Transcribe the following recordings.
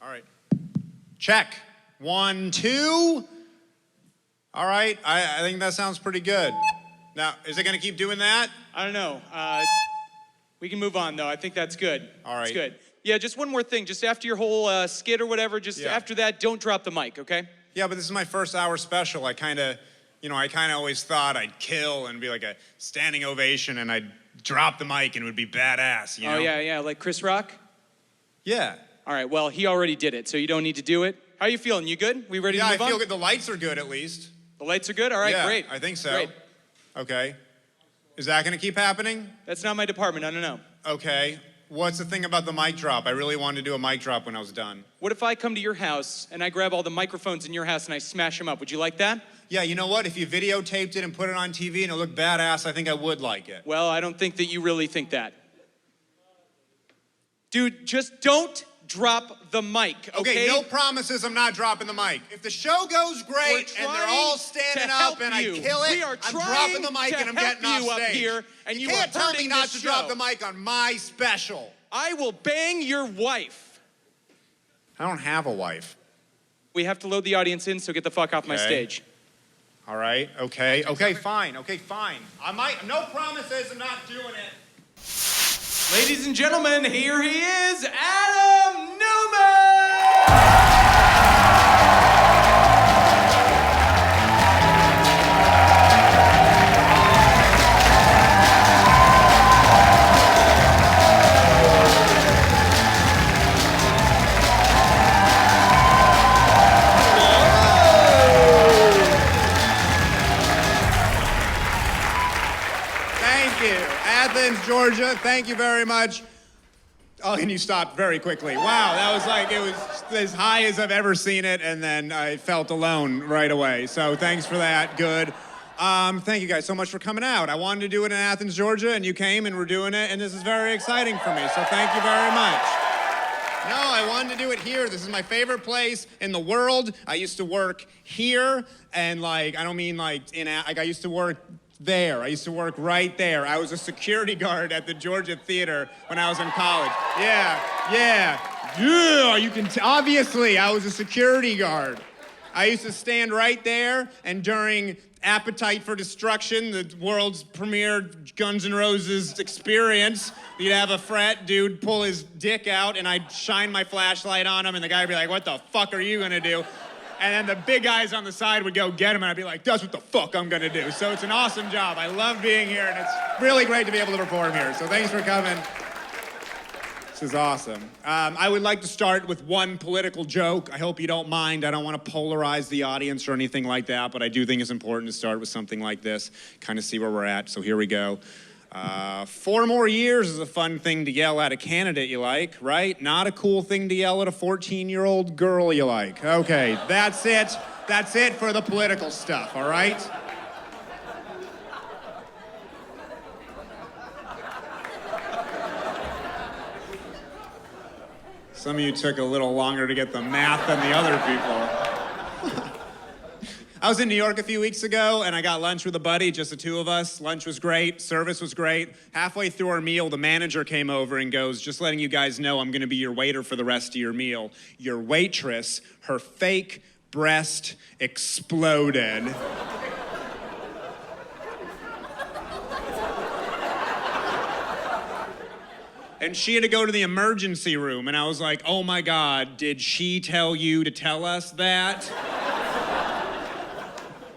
All right. Check. 1, 2. All right. I think that sounds pretty good. Now, is it going to keep doing that? I don't know. We can move on, though. I think that's good. All right. It's good. Yeah, just one more thing. Just after your whole skit or whatever, after that, don't drop the mic, okay? Yeah, but this is my first hour special. I kind of always thought I'd kill and be like a standing ovation and I'd drop the mic and it would be badass, you know? Oh, yeah, like Chris Rock? Yeah. All right, well, he already did it, so you don't need to do it. How are you feeling? You good? We ready to move on? Yeah, I feel good. The lights are good, at least. The lights are good? All right, yeah, great. I think so. Great. Okay. Is that going to keep happening? That's not my department. I don't know. Okay. What's the thing about the mic drop? I really wanted to do a mic drop when I was done. What if I come to your house and I grab all the microphones in your house and I smash them up? Would you like that? Yeah, you know what? If you videotaped it and put it on TV and it looked badass, I think I would like it. Well, I don't think that you really think that. Dude, just don't drop the mic, okay? No promises. I'm not dropping the mic. If the show goes great and they're all standing up and I kill it, I'm dropping the mic and I'm getting off stage. Up here, and you can't tell me not to show. drop the mic on my special. I will bang your wife. I don't have a wife. We have to load the audience in, so get the fuck off my stage. All right, okay, fine. No promises, I'm not doing it. Ladies and gentlemen, here he is, Adam Newman! Athens, Georgia, thank you very much. Oh, and you stopped very quickly. Wow, that was like, it was as high as I've ever seen it, and then I felt alone right away. So thanks for that, good. Thank you guys so much for coming out. I wanted to do it in Athens, Georgia, and you came and we're doing it, and this is very exciting for me, so thank you very much. No, I wanted to do it here. This is my favorite place in the world. I used to work here, and I don't mean I used to work there. I used to work right there. I was a security guard at the Georgia Theater when I was in college. Yeah. You can obviously, I was a security guard. I used to stand right there, and during Appetite for Destruction, the world's premier Guns N' Roses experience, you'd have a frat dude pull his dick out, and I'd shine my flashlight on him, and the guy would be like, "What the fuck are you gonna do?" And then the big guys on the side would go get him, and I'd be like, "That's what the fuck I'm gonna do." So it's an awesome job. I love being here, and it's really great to be able to perform here. So thanks for coming. This is awesome. I would like to start with one political joke. I hope you don't mind. I don't want to polarize the audience or anything like that, but I do think it's important to start with something like this, kind of see where we're at. So here we go. 4 more years is a fun thing to yell at a candidate you like, right? Not a cool thing to yell at a 14-year-old girl you like. Okay, that's it. That's it for the political stuff, all right? Some of you took a little longer to get the math than the other people. I was in New York a few weeks ago, and I got lunch with a buddy, just the two of us. Lunch was great, service was great. Halfway through our meal, the manager came over and goes, "Just letting you guys know I'm gonna be your waiter for the rest of your meal. Your waitress, her fake breast exploded." And she had to go to the emergency room, and I was like, "Oh my God, did she tell you to tell us that?"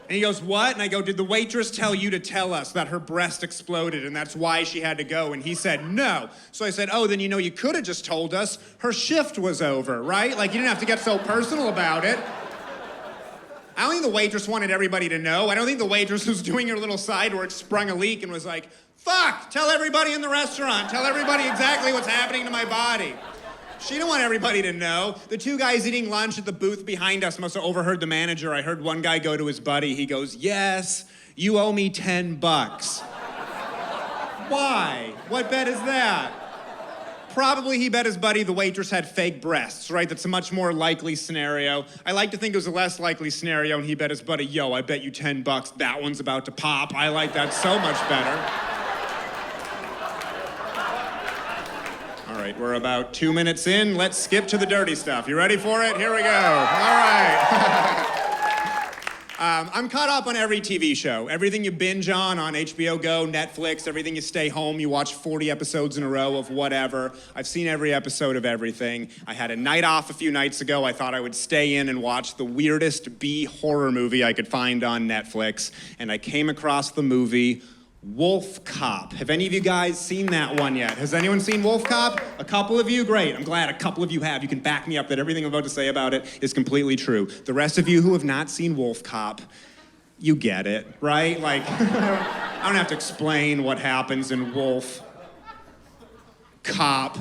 And he goes, "What?" And I go, "Did the waitress tell you to tell us that her breast exploded and that's why she had to go?" And he said, "No." So I said, "Oh, then you could have just told us her shift was over, right? Like, you didn't have to get so personal about it." I don't think the waitress wanted everybody to know. I don't think the waitress was doing her little side work, sprung a leak, and was like, "Fuck, tell everybody in the restaurant. Tell everybody exactly what's happening to my body." She didn't want everybody to know. The two guys eating lunch at the booth behind us must have overheard the manager. I heard one guy go to his buddy. He goes, "Yes, you owe me $10. Why? What bet is that? Probably he bet his buddy the waitress had fake breasts, right? That's a much more likely scenario. I like to think it was a less likely scenario, and he bet his buddy, "Yo, I bet you $10. That one's about to pop." I like that so much better. All right, we're about 2 minutes in. Let's skip to the dirty stuff. You ready for it? Here we go. All right. I'm caught up on every TV show. Everything you binge on HBO Go, Netflix, everything you stay home, you watch 40 episodes in a row of whatever. I've seen every episode of everything. I had a night off a few nights ago. I thought I would stay in and watch the weirdest B horror movie I could find on Netflix. And I came across the movie Wolf Cop. Have any of you guys seen that one yet? Has anyone seen Wolf Cop? A couple of you? Great. I'm glad a couple of you have. You can back me up that everything I'm about to say about it is completely true. The rest of you who have not seen Wolf Cop, you get it, right? Like, I don't have to explain what happens in Wolf Cop.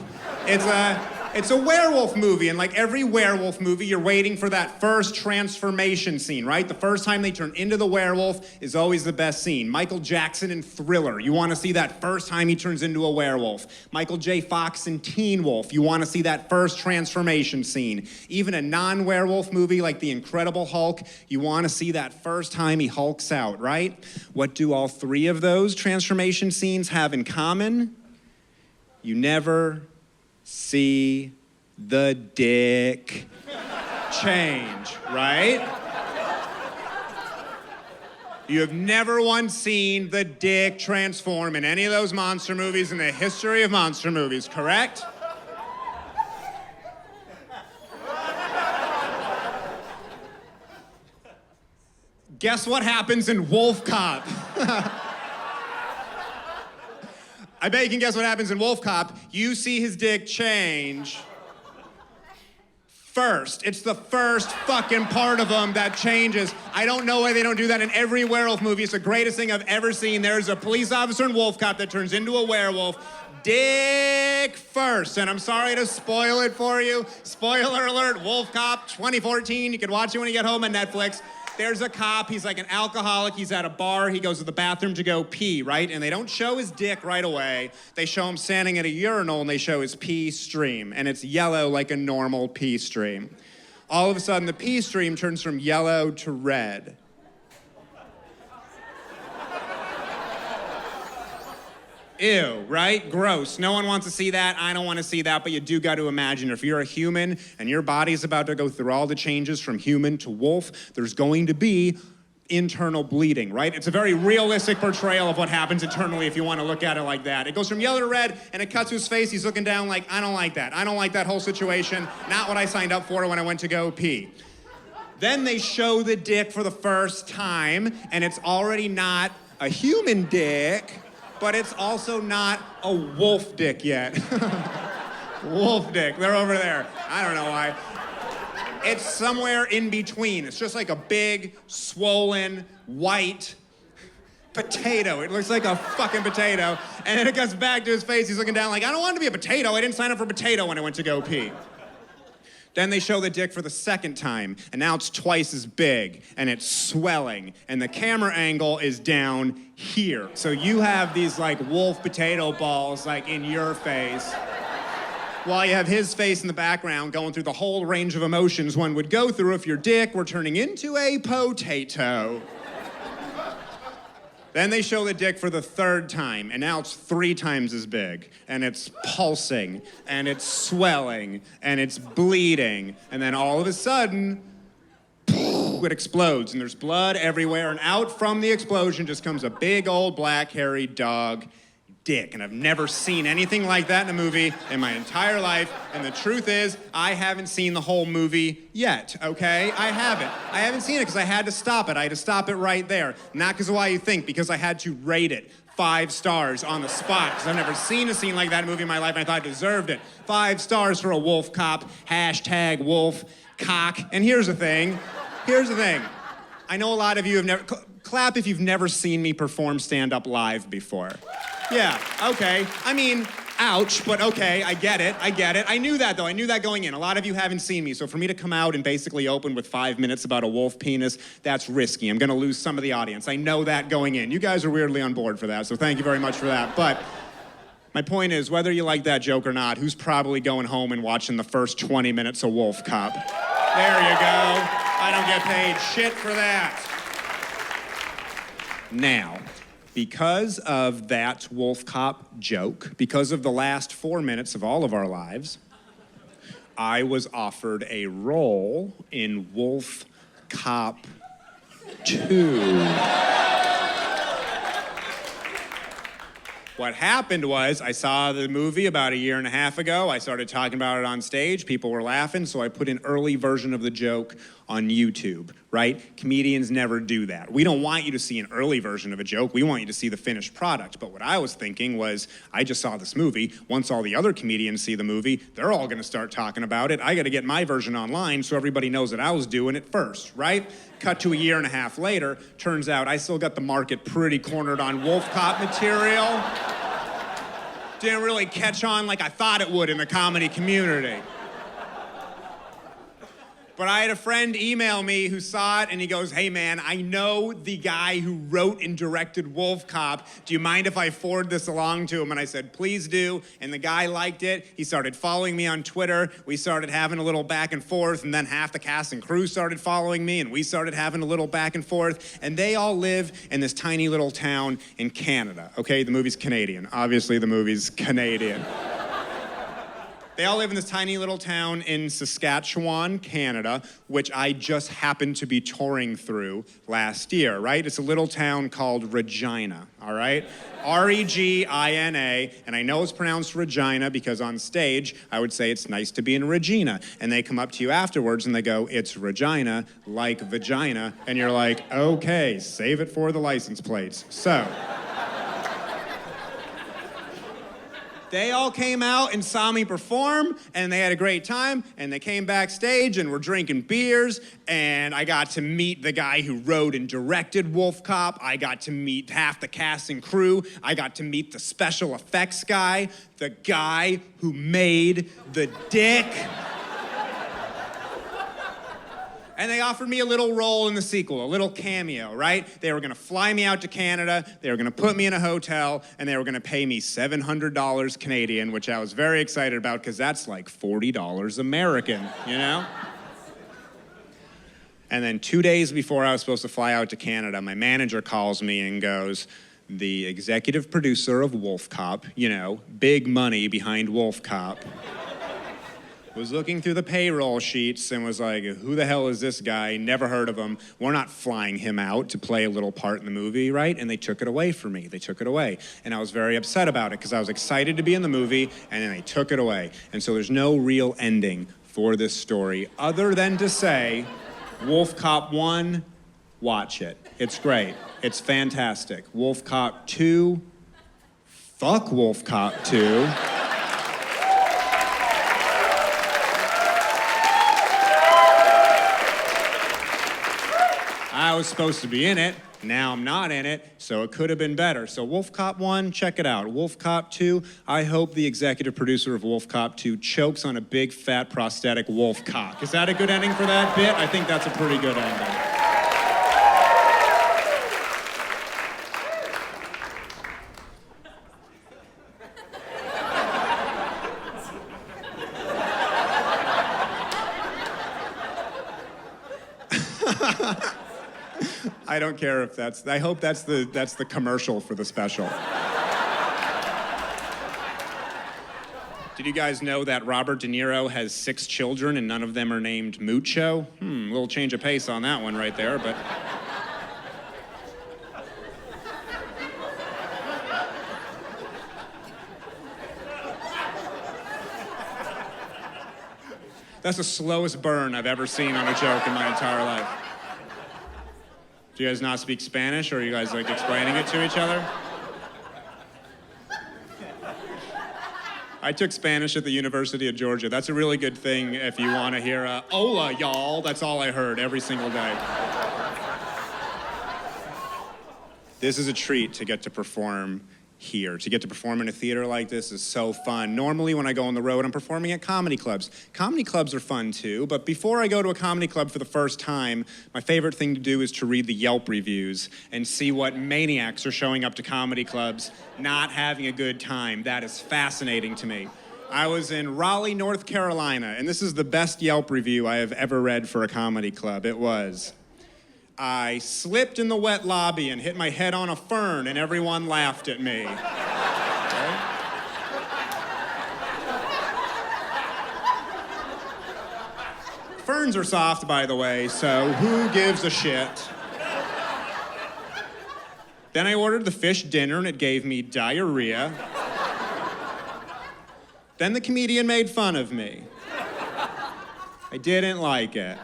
It's a werewolf movie, and like every werewolf movie, you're waiting for that first transformation scene, right? The first time they turn into the werewolf is always the best scene. Michael Jackson in Thriller, you want to see that first time he turns into a werewolf. Michael J. Fox in Teen Wolf, you want to see that first transformation scene. Even a non-werewolf movie like The Incredible Hulk, you want to see that first time he hulks out, right? What do all three of those transformation scenes have in common? You never see the dick change, right? You have never once seen the dick transform in any of those monster movies in the history of monster movies, correct? Guess what happens in Wolf Cop? I bet you can guess what happens in Wolf Cop. You see his dick change first. It's the first fucking part of him that changes. I don't know why they don't do that in every werewolf movie. It's the greatest thing I've ever seen. There's a police officer in Wolf Cop that turns into a werewolf. Dick first. And I'm sorry to spoil it for you. Spoiler alert, Wolf Cop 2014. You can watch it when you get home on Netflix. There's a cop, he's like an alcoholic, he's at a bar, he goes to the bathroom to go pee, right? And they don't show his dick right away. They show him standing at a urinal and they show his pee stream, and it's yellow like a normal pee stream. All of a sudden, the pee stream turns from yellow to red. Ew, right? Gross. No one wants to see that. I don't want to see that, but you do got to imagine if you're a human and your body's about to go through all the changes from human to wolf, there's going to be internal bleeding, right? It's a very realistic portrayal of what happens internally if you want to look at it like that. It goes from yellow to red, and it cuts to his face. He's looking down like, I don't like that. I don't like that whole situation. Not what I signed up for when I went to go pee. Then they show the dick for the first time, and it's already not a human dick, but it's also not a wolf dick yet. Wolf dick, they're over there. I don't know why. It's somewhere in between. It's just like a big, swollen, white potato. It looks like a fucking potato. And then it goes back to his face. He's looking down like, I don't want to be a potato. I didn't sign up for potato when I went to go pee. Then they show the dick for the second time, and now it's twice as big, and it's swelling, and the camera angle is down here. So you have these like wolf potato balls like in your face, while you have his face in the background going through the whole range of emotions one would go through if your dick were turning into a potato. Then they show the dick for the third time, and now it's 3 times as big, and it's pulsing, and it's swelling, and it's bleeding, and then all of a sudden, it explodes, and there's blood everywhere, and out from the explosion just comes a big old black hairy dog dick, and I've never seen anything like that in a movie in my entire life, and the truth is, I haven't seen the whole movie yet, okay? I haven't seen it because I had to stop it. I had to stop it right there. Not because of why you think, because I had to rate it 5 stars on the spot, because I've never seen a scene like that in a movie in my life, and I thought I deserved it. 5 stars for a Wolf Cop, hashtag wolf cock. And here's the thing. I know a lot of you have never, clap if you've never seen me perform stand-up live before. Yeah, okay. I mean, ouch, but okay, I get it. I knew that, though. I knew that going in. A lot of you haven't seen me, so for me to come out and basically open with 5 minutes about a wolf penis, that's risky. I'm gonna lose some of the audience. I know that going in. You guys are weirdly on board for that, so thank you very much for that. But my point is, whether you like that joke or not, who's probably going home and watching the first 20 minutes of Wolf Cop? There you go. I don't get paid shit for that. Now, because of that Wolf Cop joke, because of the last 4 minutes of all of our lives, I was offered a role in Wolf Cop 2. What happened was I saw the movie about a year and a half ago. I started talking about it on stage. People were laughing, so I put an early version of the joke on YouTube, right? Comedians never do that. We don't want you to see an early version of a joke. We want you to see the finished product. But what I was thinking was, I just saw this movie. Once all the other comedians see the movie, they're all gonna start talking about it. I gotta get my version online so everybody knows that I was doing it first, right? Cut to a year and a half later, turns out I still got the market pretty cornered on Wolf Cop material. Didn't really catch on like I thought it would in the comedy community. But I had a friend email me who saw it, and he goes, hey man, I know the guy who wrote and directed Wolf Cop. Do you mind if I forward this along to him? And I said, please do. And the guy liked it. He started following me on Twitter. We started having a little back and forth, and then half the cast and crew started following me, and we started having a little back and forth. And they all live in this tiny little town in Canada. Okay, the movie's Canadian. Obviously, the movie's Canadian. They all live in this tiny little town in Saskatchewan, Canada, which I just happened to be touring through last year, right? It's a little town called Regina, all right? R-E-G-I-N-A, and I know it's pronounced Regina because on stage, I would say it's nice to be in Regina. And they come up to you afterwards and they go, it's Regina, like vagina. And you're like, okay, save it for the license plates. So. They all came out and saw me perform, and they had a great time, and they came backstage, and we're drinking beers, and I got to meet the guy who wrote and directed Wolf Cop. I got to meet half the cast and crew. I got to meet the special effects guy, the guy who made the dick. And they offered me a little role in the sequel, a little cameo, right? They were gonna fly me out to Canada, they were gonna put me in a hotel, and they were gonna pay me $700 Canadian, which I was very excited about because that's like $40 American, you know? And then 2 days before I was supposed to fly out to Canada, my manager calls me and goes, the executive producer of Wolf Cop, you know, big money behind Wolf Cop, was looking through the payroll sheets and was like, who the hell is this guy? Never heard of him. We're not flying him out to play a little part in the movie, right? And they took it away from me. They took it away. And I was very upset about it because I was excited to be in the movie, and then they took it away. And so there's no real ending for this story other than to say, Wolf Cop 1, watch it. It's great. It's fantastic. Wolf Cop 2, fuck Wolf Cop 2. I was supposed to be in it, now I'm not in it, so it could have been better. So Wolf Cop 1, check it out. Wolf Cop 2, I hope the executive producer of Wolf Cop 2 chokes on a big fat prosthetic wolf cock. Is that a good ending for that bit? I think that's a pretty good ending. I don't care if that's, I hope that's the commercial for the special. Did you guys know that Robert De Niro has 6 children and none of them are named Mucho? A little change of pace on that one right there, but. That's the slowest burn I've ever seen on a joke in my entire life. Do you guys not speak Spanish, or are you guys like explaining it to each other? I took Spanish at the University of Georgia. That's a really good thing if you want to hear hola, y'all. That's all I heard every single day. This is a treat to get to perform here. To get to perform in a theater like this is so fun. Normally when I go on the road, I'm performing at comedy clubs. Comedy clubs are fun too, but before I go to a comedy club for the first time, my favorite thing to do is to read the Yelp reviews and see what maniacs are showing up to comedy clubs not having a good time. That is fascinating to me. I was in Raleigh, North Carolina, and this is the best Yelp review I have ever read for a comedy club. It was, I slipped in the wet lobby and hit my head on a fern, and everyone laughed at me. Okay? Ferns are soft, by the way, so who gives a shit? Then I ordered the fish dinner, and it gave me diarrhea. Then the comedian made fun of me. I didn't like it.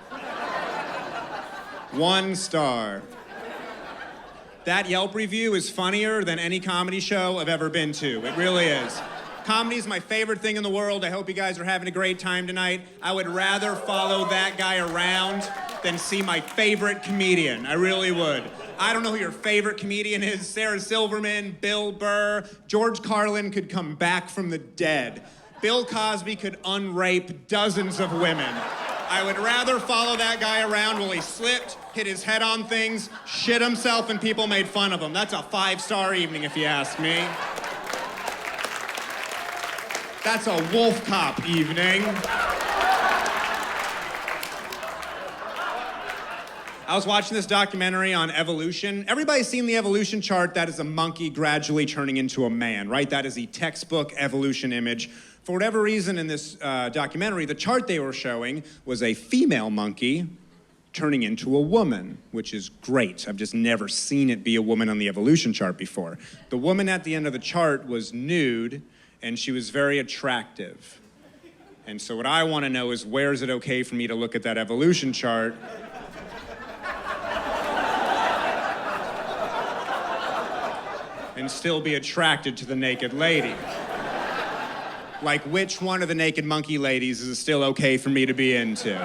1 star. That Yelp review is funnier than any comedy show I've ever been to. It really is. Comedy's my favorite thing in the world. I hope you guys are having a great time tonight. I would rather follow that guy around than see my favorite comedian. I really would. I don't know who your favorite comedian is. Sarah Silverman, Bill Burr, George Carlin could come back from the dead. Bill Cosby could unrape dozens of women. I would rather follow that guy around while he slipped, hit his head on things, shit himself, and people made fun of him. That's a 5-star evening, if you ask me. That's a wolf cop evening. I was watching this documentary on evolution. Everybody's seen the evolution chart. That is a monkey gradually turning into a man, right? That is the textbook evolution image. For whatever reason in this documentary, the chart they were showing was a female monkey turning into a woman, which is great. I've just never seen it be a woman on the evolution chart before. The woman at the end of the chart was nude, and she was very attractive. And so what I want to know is, where is it okay for me to look at that evolution chart and still be attracted to the naked lady? Like, which one of the naked monkey ladies is it still okay for me to be into?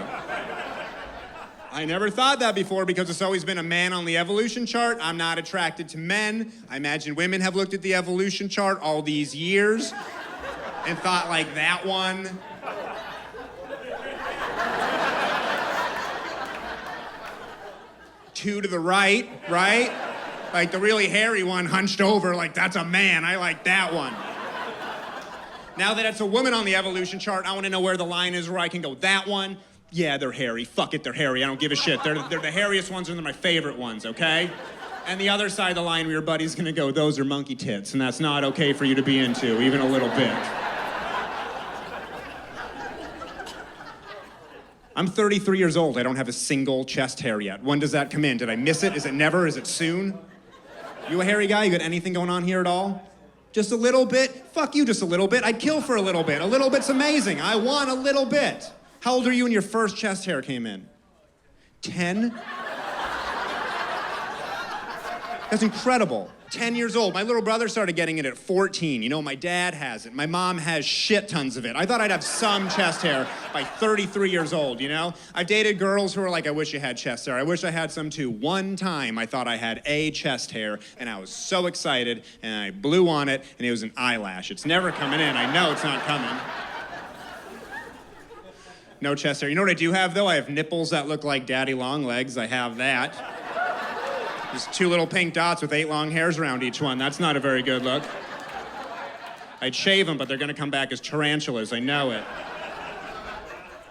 I never thought that before because it's always been a man on the evolution chart. I'm not attracted to men. I imagine women have looked at the evolution chart all these years and thought, like, that one. Two to the right, right? Like the really hairy one hunched over, like, that's a man. I like that one. Now that it's a woman on the evolution chart, I want to know where the line is where I can go, that one, yeah, they're hairy. Fuck it, they're hairy. I don't give a shit. They're the hairiest ones and they're my favorite ones, okay? And the other side of the line where your buddy's gonna go, those are monkey tits, and that's not okay for you to be into, even a little bit. I'm 33 years old. I don't have a single chest hair yet. When does that come in? Did I miss it? Is it never? Is it soon? You a hairy guy? You got anything going on here at all? Just a little bit? Fuck you, just a little bit. I'd kill for a little bit. A little bit's amazing. I want a little bit. How old are you when your first chest hair came in? 10? That's incredible. 10 years old. My little brother started getting it at 14. You know, my dad has it. My mom has shit tons of it. I thought I'd have some chest hair by 33 years old, you know? I've dated girls who are like, I wish you had chest hair. I wish I had some too. One time I thought I had a chest hair, and I was so excited, and I blew on it, and it was an eyelash. It's never coming in. I know it's not coming. No chest hair. You know what I do have, though? I have nipples that look like daddy long legs. I have that. Just 2 little pink dots with 8 long hairs around each one. That's not a very good look. I'd shave them, but they're gonna come back as tarantulas. I know it.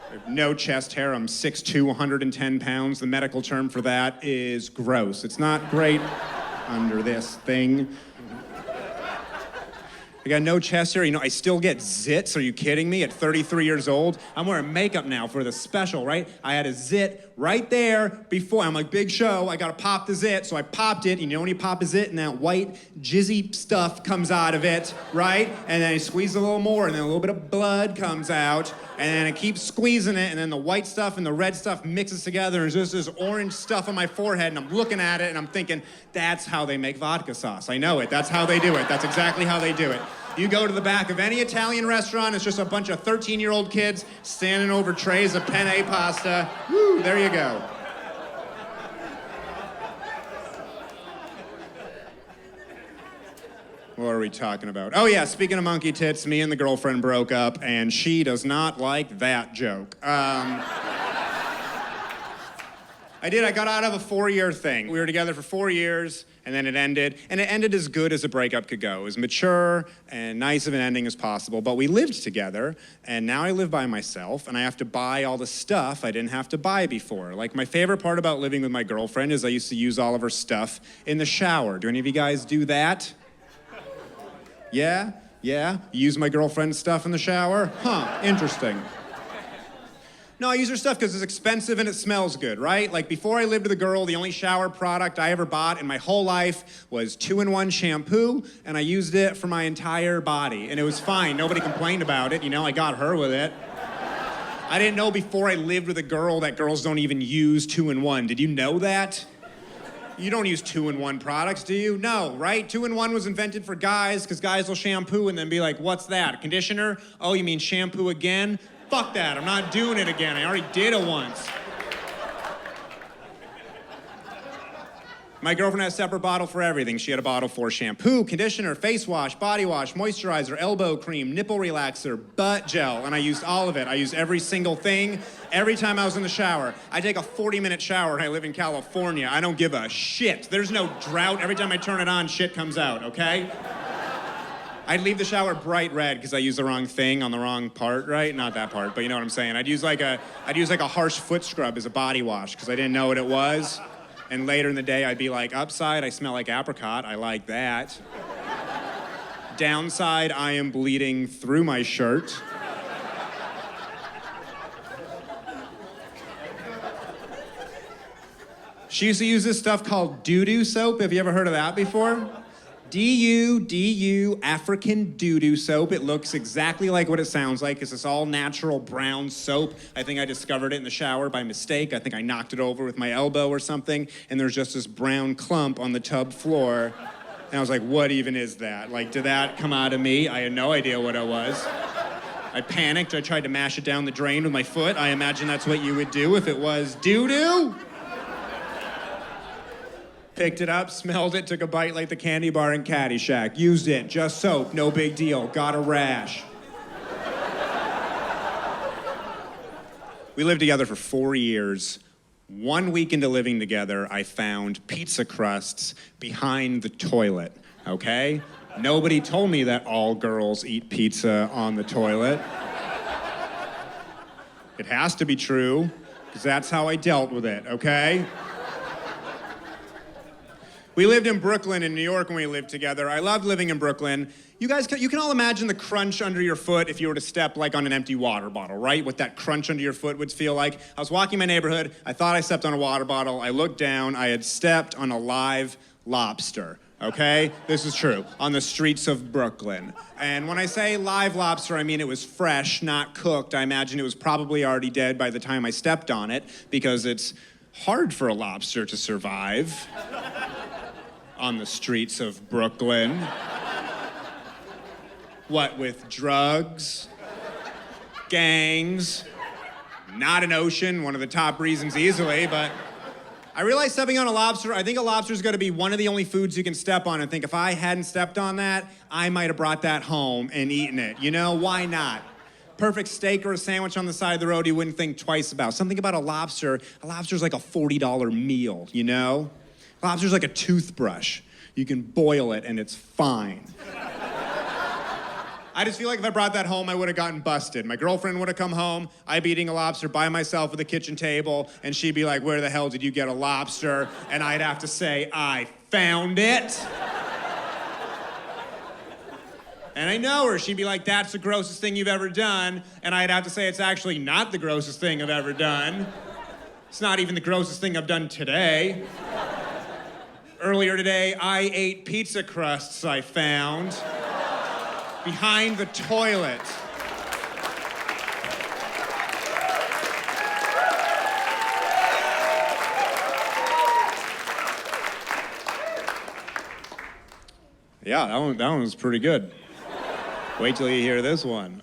I have no chest hair. I'm 6'2", 110 pounds. The medical term for that is gross. It's not great under this thing. I got no chest hair. You know, I still get zits. Are you kidding me? At 33 years old, I'm wearing makeup now for the special, right? I had a zit right there before. I'm like, big show. I got to pop the zit. So I popped it. You know when you pop a zit and that white jizzy stuff comes out of it, right? And then I squeeze a little more and then a little bit of blood comes out. And then I keep squeezing it and then the white stuff and the red stuff mixes together and there's just this orange stuff on my forehead and I'm looking at it and I'm thinking, that's how they make vodka sauce. I know it. That's how they do it. That's exactly how they do it. You go to the back of any Italian restaurant, it's just a bunch of 13-year-old kids standing over trays of penne pasta. Woo, there you go. What are we talking about? Oh yeah, speaking of monkey tits, me and the girlfriend broke up and she does not like that joke. I did. I got out of a 4-year thing. We were together for 4 years, and then it ended. And it ended as good as a breakup could go. It was mature and nice of an ending as possible. But we lived together, and now I live by myself, and I have to buy all the stuff I didn't have to buy before. Like, my favorite part about living with my girlfriend is I used to use all of her stuff in the shower. Do any of you guys do that? Yeah? Yeah? You use my girlfriend's stuff in the shower? Huh, interesting. No, I use her stuff because it's expensive and it smells good, right? Like, before I lived with a girl, the only shower product I ever bought in my whole life was 2-in-1 shampoo, and I used it for my entire body, and it was fine. Nobody complained about it, you know, I got her with it. I didn't know before I lived with a girl that girls don't even use 2-in-1. Did you know that? You don't use 2-in-1 products, do you? No, right? 2-in-1 was invented for guys because guys will shampoo and then be like, what's that, conditioner? Oh, you mean shampoo again? Fuck that, I'm not doing it again. I already did it once. My girlfriend had a separate bottle for everything. She had a bottle for shampoo, conditioner, face wash, body wash, moisturizer, elbow cream, nipple relaxer, butt gel, and I used all of it. I used every single thing every time I was in the shower. I take a 40-minute shower and I live in California. I don't give a shit. There's no drought. Every time I turn it on, shit comes out, okay? I'd leave the shower bright red because I used the wrong thing on the wrong part, right? Not that part, but you know what I'm saying. I'd use like a harsh foot scrub as a body wash because I didn't know what it was. And later in the day, I'd be like, upside, I smell like apricot. I like that. Downside, I am bleeding through my shirt. She used to use this stuff called doo-doo soap. Have you ever heard of that before? D-U, African doo-doo soap. It looks exactly like what it sounds like. It's this all-natural brown soap. I think I discovered it in the shower by mistake. I think I knocked it over with my elbow or something, and there's just this brown clump on the tub floor. And I was like, what even is that? Like, did that come out of me? I had no idea what it was. I panicked. I tried to mash it down the drain with my foot. I imagine that's what you would do if it was doo-doo. Picked it up, smelled it, took a bite like the candy bar in Caddyshack. Used it, just soap, no big deal. Got a rash. We lived together for 4 years. 1 week into living together, I found pizza crusts behind the toilet, okay? Nobody told me that all girls eat pizza on the toilet. It has to be true, because that's how I dealt with it, okay? We lived in Brooklyn in New York when we lived together. I loved living in Brooklyn. You guys, you can all imagine the crunch under your foot if you were to step like on an empty water bottle, right? What that crunch under your foot would feel like. I was walking my neighborhood. I thought I stepped on a water bottle. I looked down. I had stepped on a live lobster, okay? This is true, on the streets of Brooklyn. And when I say live lobster, I mean it was fresh, not cooked. I imagine it was probably already dead by the time I stepped on it because it's hard for a lobster to survive on the streets of Brooklyn. What with drugs, gangs, not an ocean, one of the top reasons easily, but I realized stepping on a lobster, I think a lobster's gonna be one of the only foods you can step on and think if I hadn't stepped on that, I might have brought that home and eaten it. You know, why not? Perfect steak or a sandwich on the side of the road you wouldn't think twice about. Something about a lobster's like a $40 meal, you know? Lobster's like a toothbrush. You can boil it and it's fine. I just feel like if I brought that home, I would have gotten busted. My girlfriend would have come home, I'd be eating a lobster by myself at the kitchen table, and she'd be like, where the hell did you get a lobster? And I'd have to say, I found it. And I know her, she'd be like, that's the grossest thing you've ever done. And I'd have to say, it's actually not the grossest thing I've ever done. It's not even the grossest thing I've done today. Earlier today, I ate pizza crusts I found behind the toilet. Yeah, that one was pretty good. Wait till you hear this one.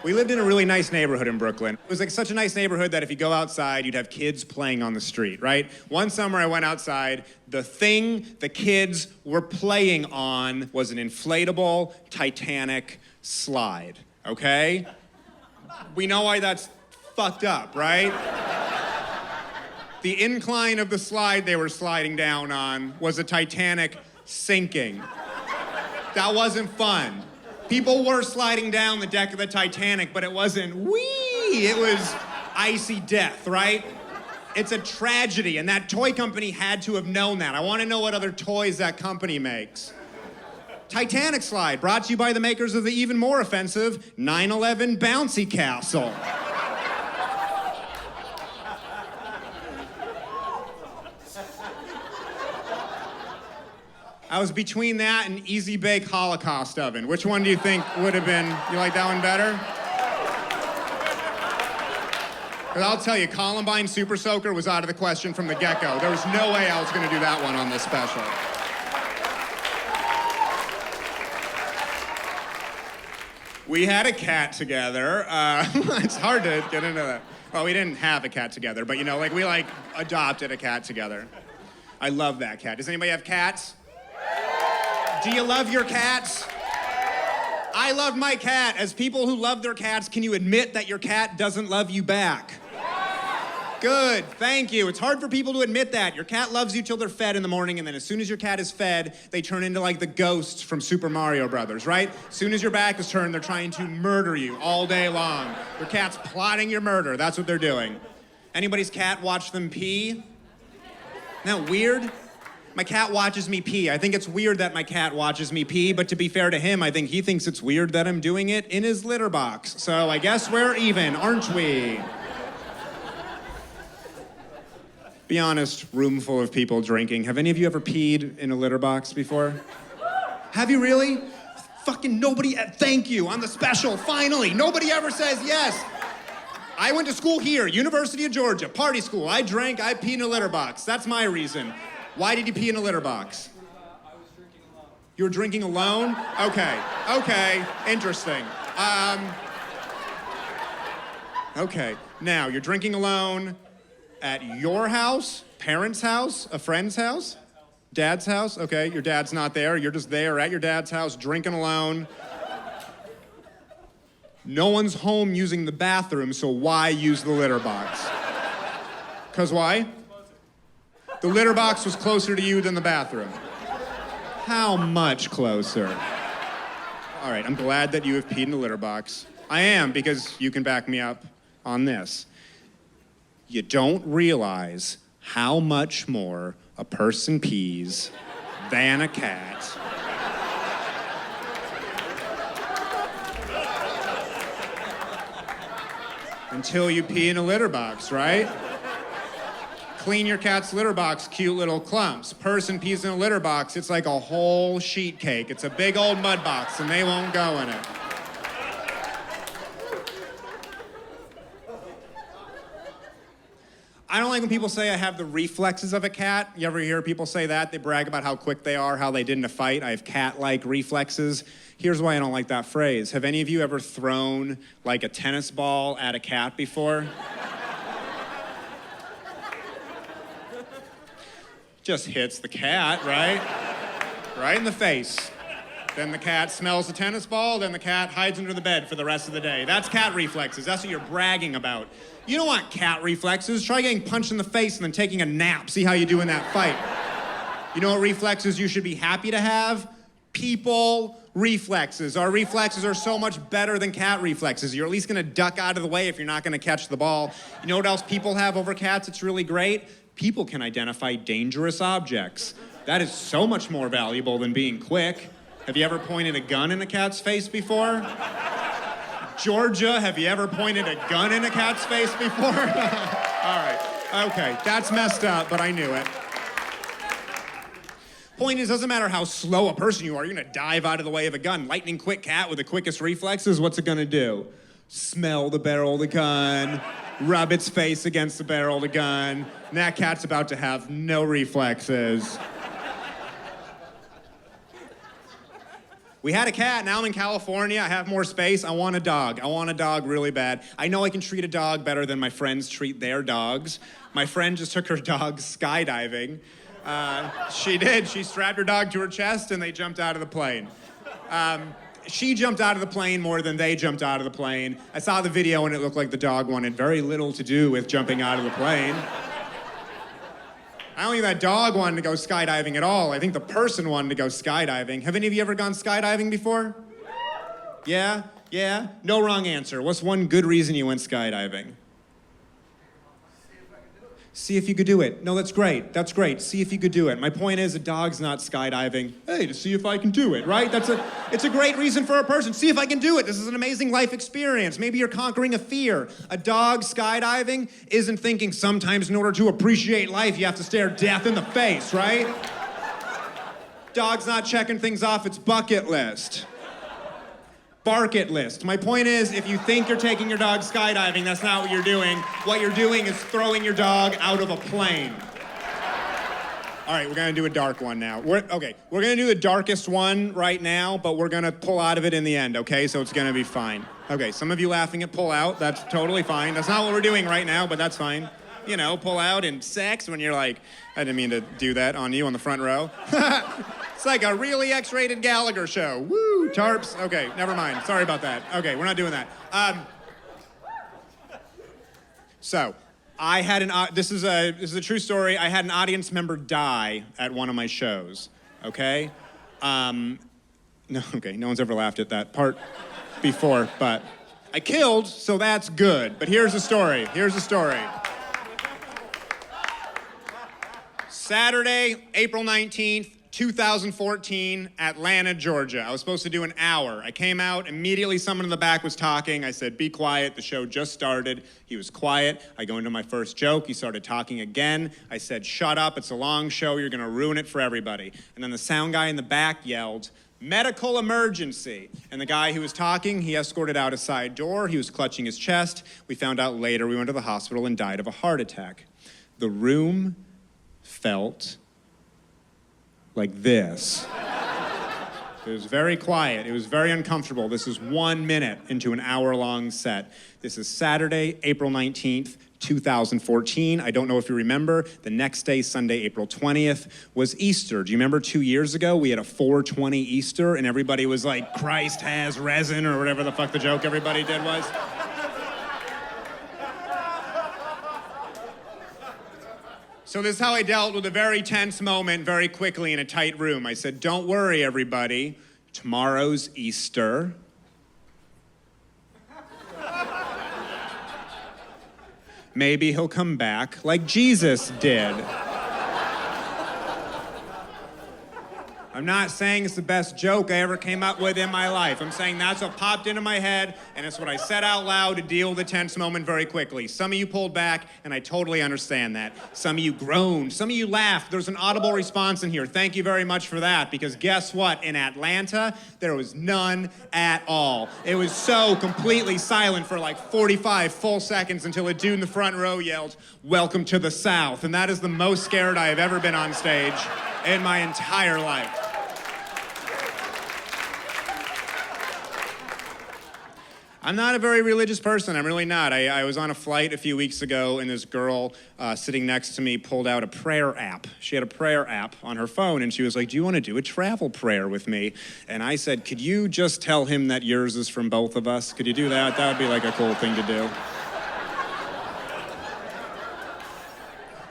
We lived in a really nice neighborhood in Brooklyn. It was like such a nice neighborhood that if you go outside, you'd have kids playing on the street, right? One summer I went outside, the thing the kids were playing on was an inflatable Titanic slide, okay? We know why that's fucked up, right? The incline of the slide they were sliding down on was a Titanic sinking. That wasn't fun. People were sliding down the deck of the Titanic, but it wasn't whee! It was icy death, right? It's a tragedy, and that toy company had to have known that. I want to know what other toys that company makes. Titanic slide, brought to you by the makers of the even more offensive 9/11 Bouncy Castle. I was between that and Easy Bake Holocaust Oven. Which one do you think would have been, you like that one better? Because I'll tell you, Columbine Super Soaker was out of the question from the get-go. There was no way I was going to do that one on this special. We had a cat together. It's hard to get into that. Well, we didn't have a cat together, but we adopted a cat together. I love that cat. Does anybody have cats? Do you love your cats? I love my cat. As people who love their cats, can you admit that your cat doesn't love you back? Good, thank you. It's hard for people to admit that. Your cat loves you till they're fed in the morning, and then as soon as your cat is fed, they turn into like the ghosts from Super Mario Brothers, right? As soon as your back is turned, they're trying to murder you all day long. Your cat's plotting your murder. That's what they're doing. Anybody's cat watch them pee? Isn't that weird? My cat watches me pee. I think it's weird that my cat watches me pee, but to be fair to him, I think he thinks it's weird that I'm doing it in his litter box. So I guess we're even, aren't we? Be honest, room full of people drinking. Have any of you ever peed in a litter box before? Have you really? Fucking nobody, thank you, on the special, finally. Nobody ever says yes. I went to school here, University of Georgia, party school. I drank, I peed in a litter box. That's my reason. Why did you pee in a litter box? I was drinking alone. You were drinking alone? Okay, interesting. Okay, now you're drinking alone at your house, parents' house, a friend's house? Dad's house? Okay, your dad's not there. You're just there at your dad's house, drinking alone. No one's home using the bathroom, so why use the litter box? 'Cause why? The litter box was closer to you than the bathroom. How much closer? All right, I'm glad that you have peed in the litter box. I am, because you can back me up on this. You don't realize how much more a person pees than a cat. Until you pee in a litter box, right? Clean your cat's litter box, cute little clumps. Person pees in a litter box, it's like a whole sheet cake. It's a big old mud box, and they won't go in it. I don't like when people say I have the reflexes of a cat. You ever hear people say that? They brag about how quick they are, how they did in a fight. I have cat-like reflexes. Here's why I don't like that phrase. Have any of you ever thrown like a tennis ball at a cat before? Just hits the cat, right? Right in the face. Then the cat smells the tennis ball, then the cat hides under the bed for the rest of the day. That's cat reflexes. That's what you're bragging about. You don't want cat reflexes. Try getting punched in the face and then taking a nap. See how you do in that fight. You know what reflexes you should be happy to have? People reflexes. Our reflexes are so much better than cat reflexes. You're at least gonna duck out of the way if you're not gonna catch the ball. You know what else people have over cats? It's really great. People can identify dangerous objects. That is so much more valuable than being quick. Have you ever pointed a gun in a cat's face before? Georgia, have you ever pointed a gun in a cat's face before? All right, okay, that's messed up, but I knew it. Point is, doesn't matter how slow a person you are, you're gonna dive out of the way of a gun. Lightning quick cat with the quickest reflexes, what's it gonna do? Smell the barrel of the gun, rub its face against the barrel of the gun, and that cat's about to have no reflexes. We had a cat, now I'm in California, I have more space, I want a dog. I want a dog really bad. I know I can treat a dog better than my friends treat their dogs. My friend just took her dog skydiving. She did, she strapped her dog to her chest and they jumped out of the plane. She jumped out of the plane more than they jumped out of the plane. I saw the video and it looked like the dog wanted very little to do with jumping out of the plane. I don't think that dog wanted to go skydiving at all. I think the person wanted to go skydiving. Have any of you ever gone skydiving before? Yeah? Yeah? No wrong answer. What's one good reason you went skydiving? See if you could do it. No, that's great. That's great. See if you could do it. My point is, a dog's not skydiving. Hey, to see if I can do it, right? It's a great reason for a person. See if I can do it. This is an amazing life experience. Maybe you're conquering a fear. A dog skydiving isn't thinking sometimes in order to appreciate life, you have to stare death in the face, right? Dog's not checking things off its bucket list. Bark-it list. My point is, if you think you're taking your dog skydiving, that's not what you're doing. What you're doing is throwing your dog out of a plane. All right, we're gonna do a dark one now. We're gonna do the darkest one right now, but we're gonna pull out of it in the end, okay? So it's gonna be fine. Okay, some of you laughing at pull out, that's totally fine. That's not what we're doing right now, but that's fine. You know, pull out in sex when you're like, I didn't mean to do that on you on the front row. It's like a really X-rated Gallagher show. Woo, tarps. Okay, never mind. Sorry about that. Okay, we're not doing that. So, I had this is a true story. I had an audience member die at one of my shows. Okay, no one's ever laughed at that part before, but I killed, so that's good. But here's the story. Saturday, April 19th, 2014, Atlanta, Georgia. I was supposed to do an hour. I came out, immediately someone in the back was talking. I said, be quiet, the show just started. He was quiet. I go into my first joke. He started talking again. I said, shut up, it's a long show, you're gonna ruin it for everybody. And then the sound guy in the back yelled, medical emergency. And the guy who was talking, he escorted out a side door. He was clutching his chest. We found out later we went to the hospital and died of a heart attack. The room felt like this. It was very quiet. It was very uncomfortable. This is 1 minute into an hour-long set. This is Saturday, April 19th, 2014. I don't know if you remember, the next day, Sunday, April 20th, was Easter. Do you remember 2 years ago, we had a 420 Easter, and everybody was like, Christ has resin, or whatever the fuck the joke everybody did was? So this is how I dealt with a very tense moment very quickly in a tight room. I said, don't worry, everybody. Tomorrow's Easter. Maybe he'll come back like Jesus did. I'm not saying it's the best joke I ever came up with in my life. I'm saying that's what popped into my head, and it's what I said out loud to deal with a tense moment very quickly. Some of you pulled back, and I totally understand that. Some of you groaned. Some of you laughed. There's an audible response in here. Thank you very much for that, because guess what? In Atlanta, there was none at all. It was so completely silent for like 45 full seconds until a dude in the front row yelled, "Welcome to the South." And that is the most scared I have ever been on stage in my entire life. I'm not a very religious person. I'm really not. I was on a flight a few weeks ago, and this girl sitting next to me pulled out a prayer app. She had a prayer app on her phone, and she was like, do you want to do a travel prayer with me? And I said, could you just tell him that yours is from both of us? Could you do that? That would be like a cool thing to do.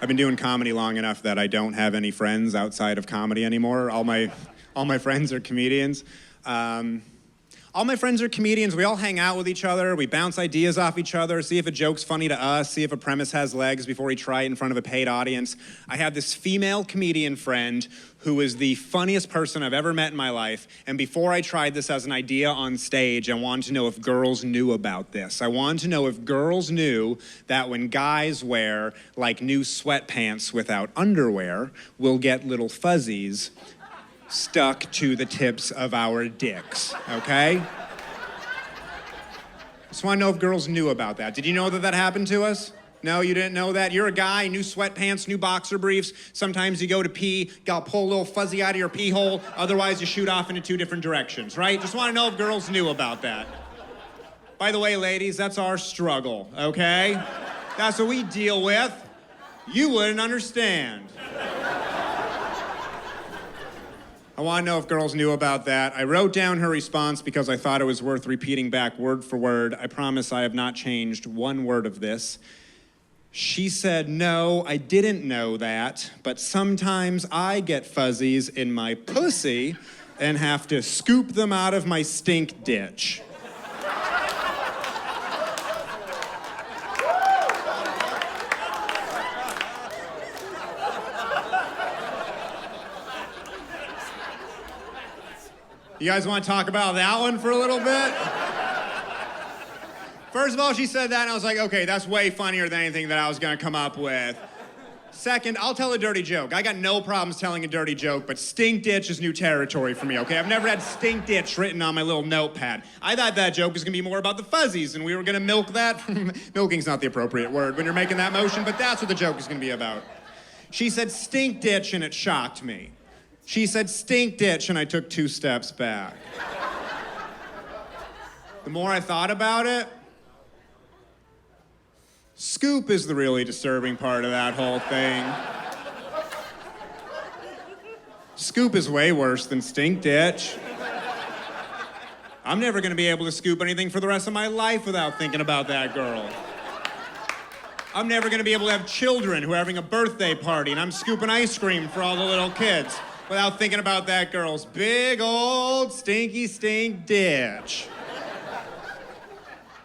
I've been doing comedy long enough that I don't have any friends outside of comedy anymore. All my friends are comedians. All my friends are comedians. We all hang out with each other. We bounce ideas off each other, see if a joke's funny to us, see if a premise has legs before we try it in front of a paid audience. I have this female comedian friend who is the funniest person I've ever met in my life. And before I tried this as an idea on stage, I wanted to know if girls knew about this. I wanted to know if girls knew that when guys wear like new sweatpants without underwear, we'll get little fuzzies stuck to the tips of our dicks, okay? Just want to know if girls knew about that. Did you know that that happened to us? No, you didn't know that? You're a guy, new sweatpants, new boxer briefs. Sometimes you go to pee, gotta pull a little fuzzy out of your pee hole. Otherwise, you shoot off into two different directions, right? Just want to know if girls knew about that. By the way, ladies, that's our struggle, okay? That's what we deal with. You wouldn't understand. I want to know if girls knew about that. I wrote down her response because I thought it was worth repeating back word for word. I promise I have not changed one word of this. She said, no, I didn't know that, but sometimes I get fuzzies in my pussy and have to scoop them out of my stink ditch. You guys want to talk about that one for a little bit? First of all, she said that, and I was like, okay, that's way funnier than anything that I was gonna come up with. Second, I'll tell a dirty joke. I got no problems telling a dirty joke, but stink ditch is new territory for me, okay? I've never had stink ditch written on my little notepad. I thought that joke was gonna be more about the fuzzies, and we were gonna milk that. Milking's not the appropriate word when you're making that motion, but that's what the joke is gonna be about. She said stink ditch, and it shocked me. She said stink ditch, and I took 2 steps back. The more I thought about it, scoop is the really disturbing part of that whole thing. Scoop is way worse than stink ditch. I'm never gonna be able to scoop anything for the rest of my life without thinking about that girl. I'm never gonna be able to have children who are having a birthday party and I'm scooping ice cream for all the little kids without thinking about that girl's big old stinky stink ditch.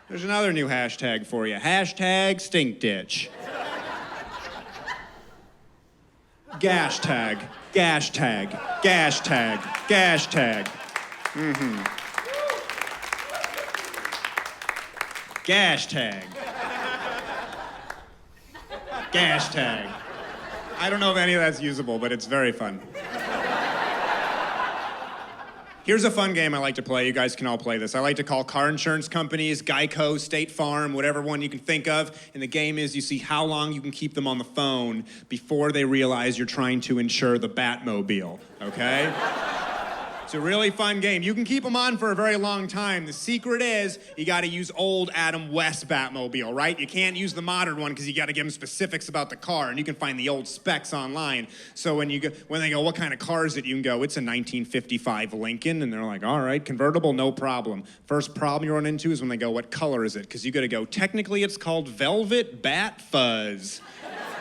There's another new hashtag for you. Hashtag stink ditch. Gash tag, gash tag, gash tag, gash tag. Gash tag. Gash tag. I don't know if any of that's usable, but it's very fun. Here's a fun game I like to play. You guys can all play this. I like to call car insurance companies, Geico, State Farm, whatever one you can think of. And the game is you see how long you can keep them on the phone before they realize you're trying to insure the Batmobile, okay? It's a really fun game. You can keep them on for a very long time. The secret is you got to use old Adam West Batmobile, right? You can't use the modern one because you got to give them specifics about the car, and you can find the old specs online. So when they go, what kind of car is it? You can go, it's a 1955 Lincoln, and they're like, all right, convertible, no problem. First problem you run into is when they go, what color is it? Because you got to go, technically it's called Velvet Bat Fuzz.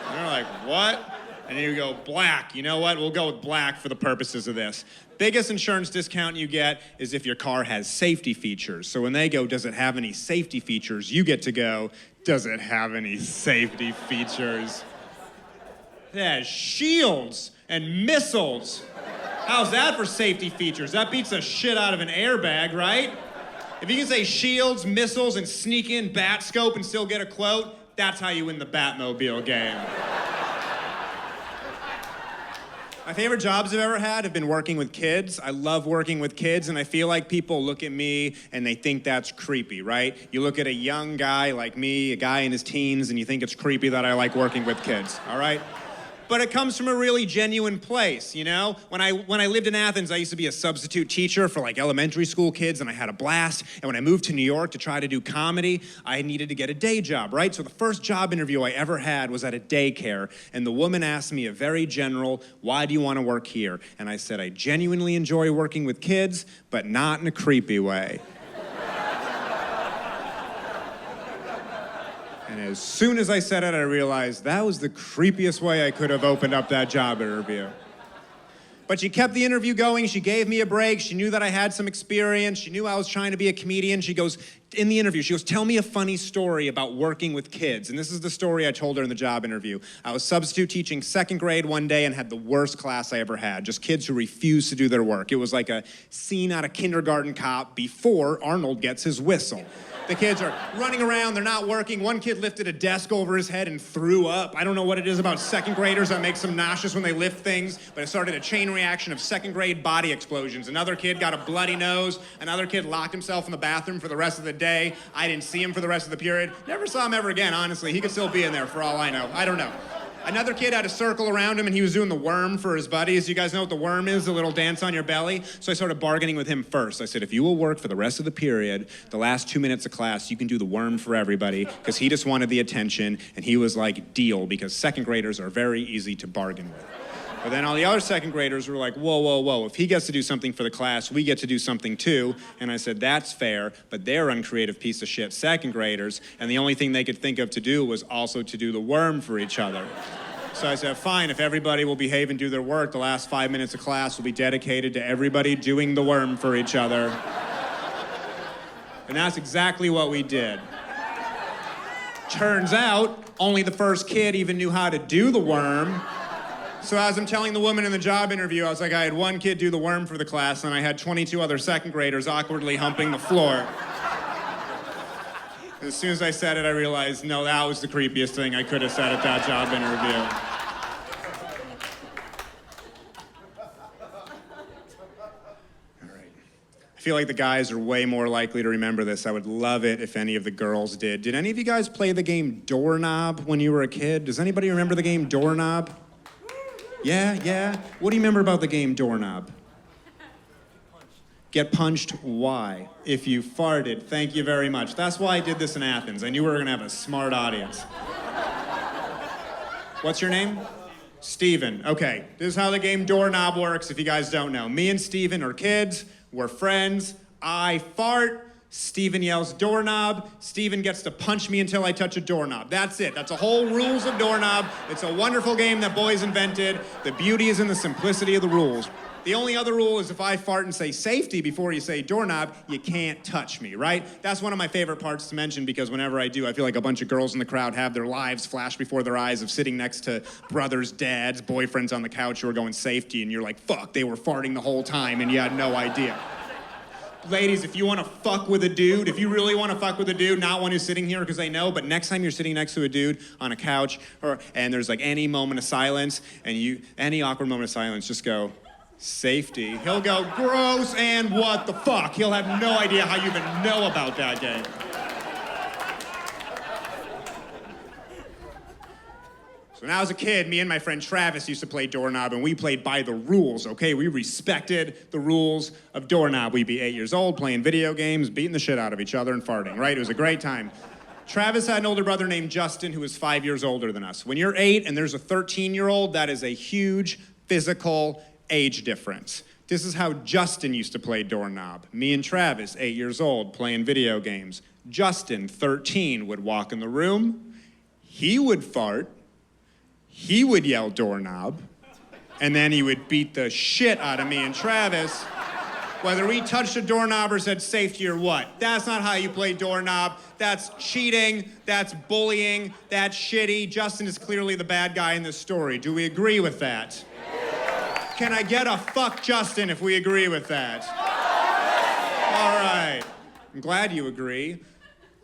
And they're like, what? And then you go, black. You know what? We'll go with black for the purposes of this. Biggest insurance discount you get is if your car has safety features. So when they go, does it have any safety features? You get to go, does it have any safety features? It has shields and missiles. How's that for safety features? That beats the shit out of an airbag, right? If you can say shields, missiles, and sneak in bat scope and still get a quote, that's how you win the Batmobile game. My favorite jobs I've ever had have been working with kids. I love working with kids, and I feel like people look at me and they think that's creepy, right? You look at a young guy like me, a guy in his teens, and you think it's creepy that I like working with kids, all right? But it comes from a really genuine place, you know? When I lived in Athens, I used to be a substitute teacher for like elementary school kids, and I had a blast. And when I moved to New York to try to do comedy, I needed to get a day job, right? So the first job interview I ever had was at a daycare, and the woman asked me a very general, why do you want to work here? And I said, I genuinely enjoy working with kids, but not in a creepy way. And as soon as I said it, I realized that was the creepiest way I could have opened up that job interview. But she kept the interview going. She gave me a break. She knew that I had some experience. She knew I was trying to be a comedian. She goes, in the interview, she goes, tell me a funny story about working with kids. And this is the story I told her in the job interview. I was substitute teaching 2nd grade one day and had the worst class I ever had. Just kids who refused to do their work. It was like a scene out of Kindergarten Cop before Arnold gets his whistle. The kids are running around, they're not working. One kid lifted a desk over his head and threw up. I don't know what it is about 2nd graders that makes them nauseous when they lift things, but it started a chain reaction of 2nd grade body explosions. Another kid got a bloody nose. Another kid locked himself in the bathroom for the rest of the day. I didn't see him for the rest of the period. Never saw him ever again, honestly. He could still be in there for all I know. I don't know. Another kid had a circle around him and he was doing the worm for his buddies. You guys know what the worm is, the little dance on your belly? So I started bargaining with him first. I said, if you will work for the rest of the period, the last 2 minutes of class, you can do the worm for everybody, because he just wanted the attention, and he was like, deal, because 2nd graders are very easy to bargain with. But then all the other second graders were like, whoa, whoa, whoa. If he gets to do something for the class, we get to do something too. And I said, that's fair, but they're uncreative piece of shit second graders, and the only thing they could think of to do was also to do the worm for each other. So I said, fine, if everybody will behave and do their work, the last 5 minutes of class will be dedicated to everybody doing the worm for each other. And that's exactly what we did. Turns out, only the first kid even knew how to do the worm. So as I'm telling the woman in the job interview, I was like, I had one kid do the worm for the class, and I had 22 other second graders awkwardly humping the floor. As soon as I said it, I realized, no, that was the creepiest thing I could have said at that job interview. All right. I feel like the guys are way more likely to remember this. I would love it if any of the girls did. Did any of you guys play the game Doorknob when you were a kid? Does anybody remember the game Doorknob? Yeah? What do you remember about the game Doorknob? Get punched, why? If you farted, thank you very much. That's why I did this in Athens. I knew we were gonna have a smart audience. What's your name? Steven. Okay, this is how the game Doorknob works if you guys don't know. Me and Steven are kids, we're friends, I fart, Steven yells doorknob, Steven gets to punch me until I touch a doorknob. That's it, that's the whole rules of Doorknob. It's a wonderful game that boys invented. The beauty is in the simplicity of the rules. The only other rule is if I fart and say safety before you say doorknob, you can't touch me, right? That's one of my favorite parts to mention because whenever I do, I feel like a bunch of girls in the crowd have their lives flash before their eyes of sitting next to brothers, dads, boyfriends on the couch who are going safety, and you're like, fuck, they were farting the whole time and you had no idea. Ladies, if you want to fuck with a dude, if you really want to fuck with a dude, not one who's sitting here because they know, but next time you're sitting next to a dude on a couch and there's like any moment of silence and any awkward moment of silence, just go, safety. He'll go, gross, and what the fuck? He'll have no idea how you even know about that game. So when I was a kid, me and my friend Travis used to play Doorknob, and we played by the rules, okay? We respected the rules of Doorknob. We'd be 8 years old, playing video games, beating the shit out of each other and farting, right? It was a great time. Travis had an older brother named Justin who was 5 years older than us. When you're 8 and there's a 13-year-old, that is a huge physical age difference. This is how Justin used to play Doorknob. Me and Travis, 8 years old, playing video games. Justin, 13, would walk in the room, he would fart, he would yell doorknob, and then he would beat the shit out of me and Travis, whether we touched a doorknob or said safety or what. That's not how you play Doorknob. That's cheating, that's bullying, that's shitty. Justin is clearly the bad guy in this story. Do we agree with that? Can I get a fuck Justin if we agree with that? All right. I'm glad you agree.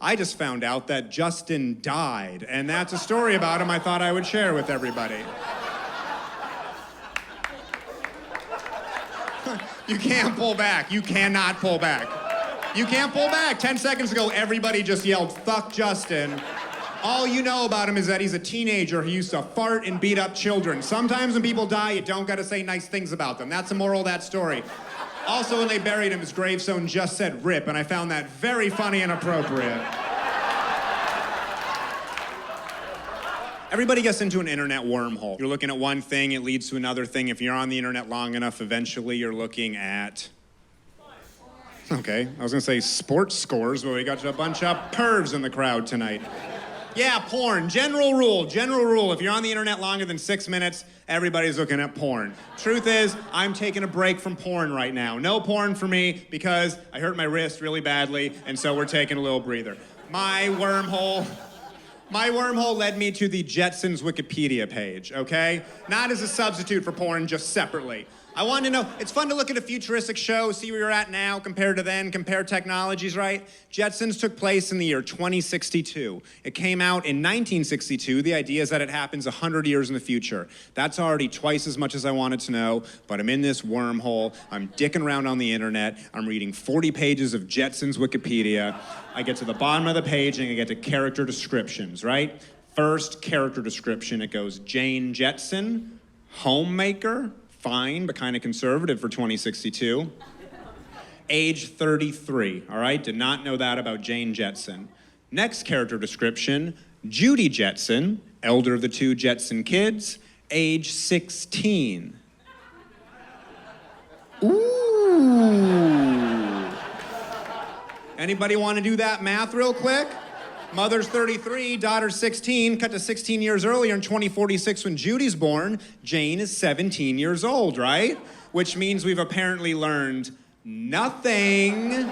I just found out that Justin died, and that's a story about him I thought I would share with everybody. You can't pull back. You cannot pull back. You can't pull back. 10 seconds ago, everybody just yelled, fuck Justin. All you know about him is that he's a teenager who used to fart and beat up children. Sometimes when people die, you don't gotta say nice things about them. That's the moral of that story. Also, when they buried him, his gravestone just said RIP, and I found that very funny and appropriate. Everybody gets into an internet wormhole. You're looking at one thing, it leads to another thing. If you're on the internet long enough, eventually you're looking at... Okay, I was gonna say sports scores, but we got a bunch of pervs in the crowd tonight. Yeah, porn. General rule. If you're on the internet longer than 6 minutes, everybody's looking at porn. Truth is, I'm taking a break from porn right now. No porn for me because I hurt my wrist really badly, and so we're taking a little breather. My wormhole led me to the Jetsons Wikipedia page, okay? Not as a substitute for porn, just separately. I wanted to know, it's fun to look at a futuristic show, see where you're at now compared to then, compare technologies, right? Jetsons took place in the year 2062. It came out in 1962. The idea is that it happens 100 years in the future. That's already twice as much as I wanted to know, but I'm in this wormhole. I'm dicking around on the internet. I'm reading 40 pages of Jetsons Wikipedia. I get to the bottom of the page and I get to character descriptions, right? First character description, it goes Jane Jetson, homemaker, fine, but kind of conservative for 2062. Age 33, all right? Did not know that about Jane Jetson. Next character description, Judy Jetson, elder of the two Jetson kids, age 16. Ooh. Anybody want to do that math real quick? Mother's 33, daughter's 16, cut to 16 years earlier in 2046 when Judy's born. Jane is 17 years old, right? Which means we've apparently learned nothing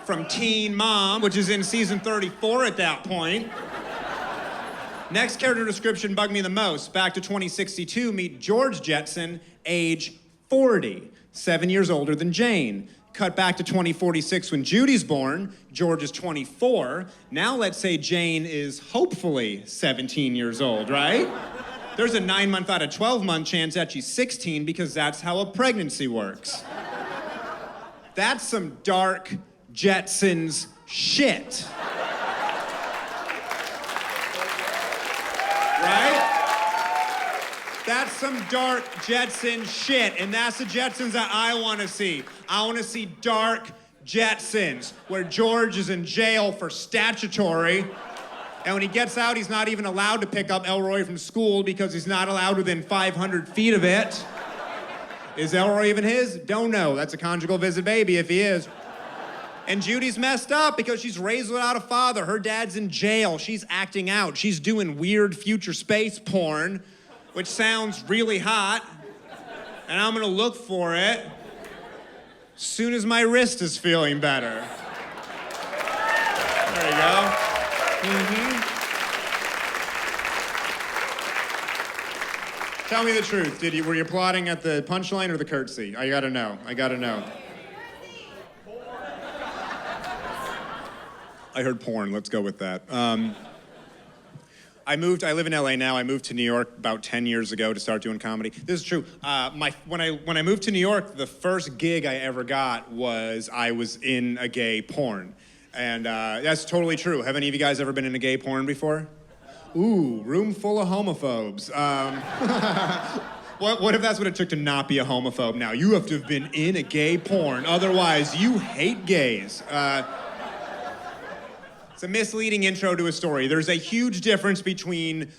from Teen Mom, which is in season 34 at that point. Next character description bugged me the most. Back to 2062, meet George Jetson, age 40, 7 years older than Jane. Cut back to 2046 when Judy's born. George is 24. Now let's say Jane is hopefully 17 years old, right? There's a 9-month out of 12-month chance that she's 16 because that's how a pregnancy works. That's some dark Jetsons shit. Right? That's some dark Jetson shit, and that's the Jetsons that I want to see. I want to see dark Jetsons, where George is in jail for statutory, and when he gets out, he's not even allowed to pick up Elroy from school because he's not allowed within 500 feet of it. Is Elroy even his? Don't know. That's a conjugal visit baby if he is. And Judy's messed up because she's raised without a father. Her dad's in jail. She's acting out. She's doing weird future space porn, which sounds really hot. And I'm gonna look for it as soon as my wrist is feeling better. There you go. Tell me the truth. Were you applauding at the punchline or the curtsy? I gotta know. I heard porn. Let's go with that. I live in LA now. I moved to New York about 10 years ago to start doing comedy. This is true. When I moved to New York, the first gig I ever got was I was in a gay porn. And that's totally true. Have any of you guys ever been in a gay porn before? Ooh, room full of homophobes. What if that's what it took to not be a homophobe now? You have to have been in a gay porn. Otherwise, you hate gays. It's a misleading intro to a story. There's a huge difference between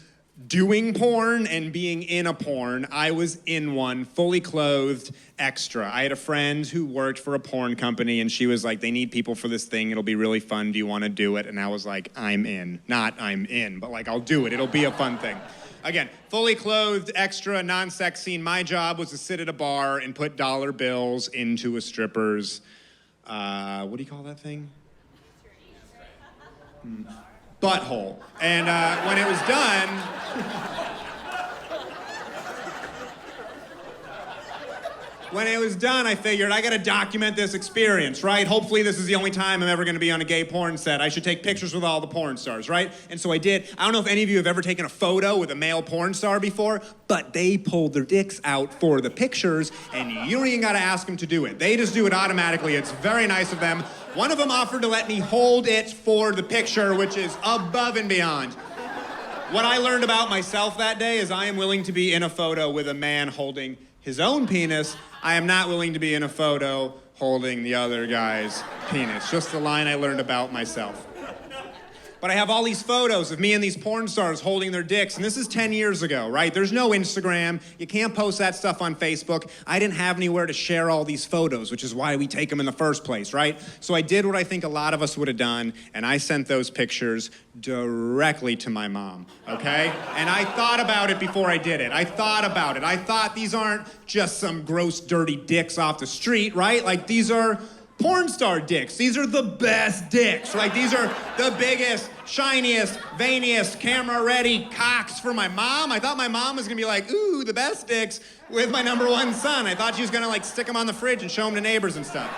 doing porn and being in a porn. I was in one, fully clothed, extra. I had a friend who worked for a porn company, and she was like, they need people for this thing. It'll be really fun. Do you want to do it? And I was like, I'm in. Not I'm in, but like, I'll do it. It'll be a fun thing. Again, fully clothed, extra, non-sex scene. My job was to sit at a bar and put dollar bills into a stripper's, what do you call that thing? Butthole. And when it was done, I figured I gotta document this experience, right? Hopefully this is the only time I'm ever gonna be on a gay porn set. I should take pictures with all the porn stars, right? And so I did. I don't know if any of you have ever taken a photo with a male porn star before, but they pulled their dicks out for the pictures, and you don't even gotta ask them to do it. They just do it automatically. It's very nice of them. One of them offered to let me hold it for the picture, which is above and beyond. What I learned about myself that day is I am willing to be in a photo with a man holding his own penis. I am not willing to be in a photo holding the other guy's penis. Just the line I learned about myself. But I have all these photos of me and these porn stars holding their dicks, and this is 10 years ago, right? There's no Instagram. You can't post that stuff on Facebook. I didn't have anywhere to share all these photos, which is why we take them in the first place, right? So I did what I think a lot of us would have done, and I sent those pictures directly to my mom, okay? And I thought about it before I did it. I thought these aren't just some gross, dirty dicks off the street, right? Like, these are porn star dicks. These are the best dicks, right? These are the biggest, shiniest, veiniest, camera-ready cocks for my mom. I thought my mom was gonna be like, ooh, the best dicks with my number one son. I thought she was gonna like stick them on the fridge and show them to neighbors and stuff.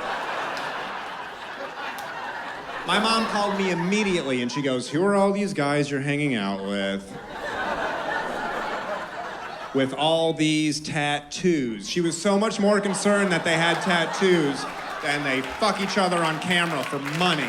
My mom called me immediately and she goes, who are all these guys you're hanging out with? With all these tattoos. She was so much more concerned that they had tattoos and they fuck each other on camera for money.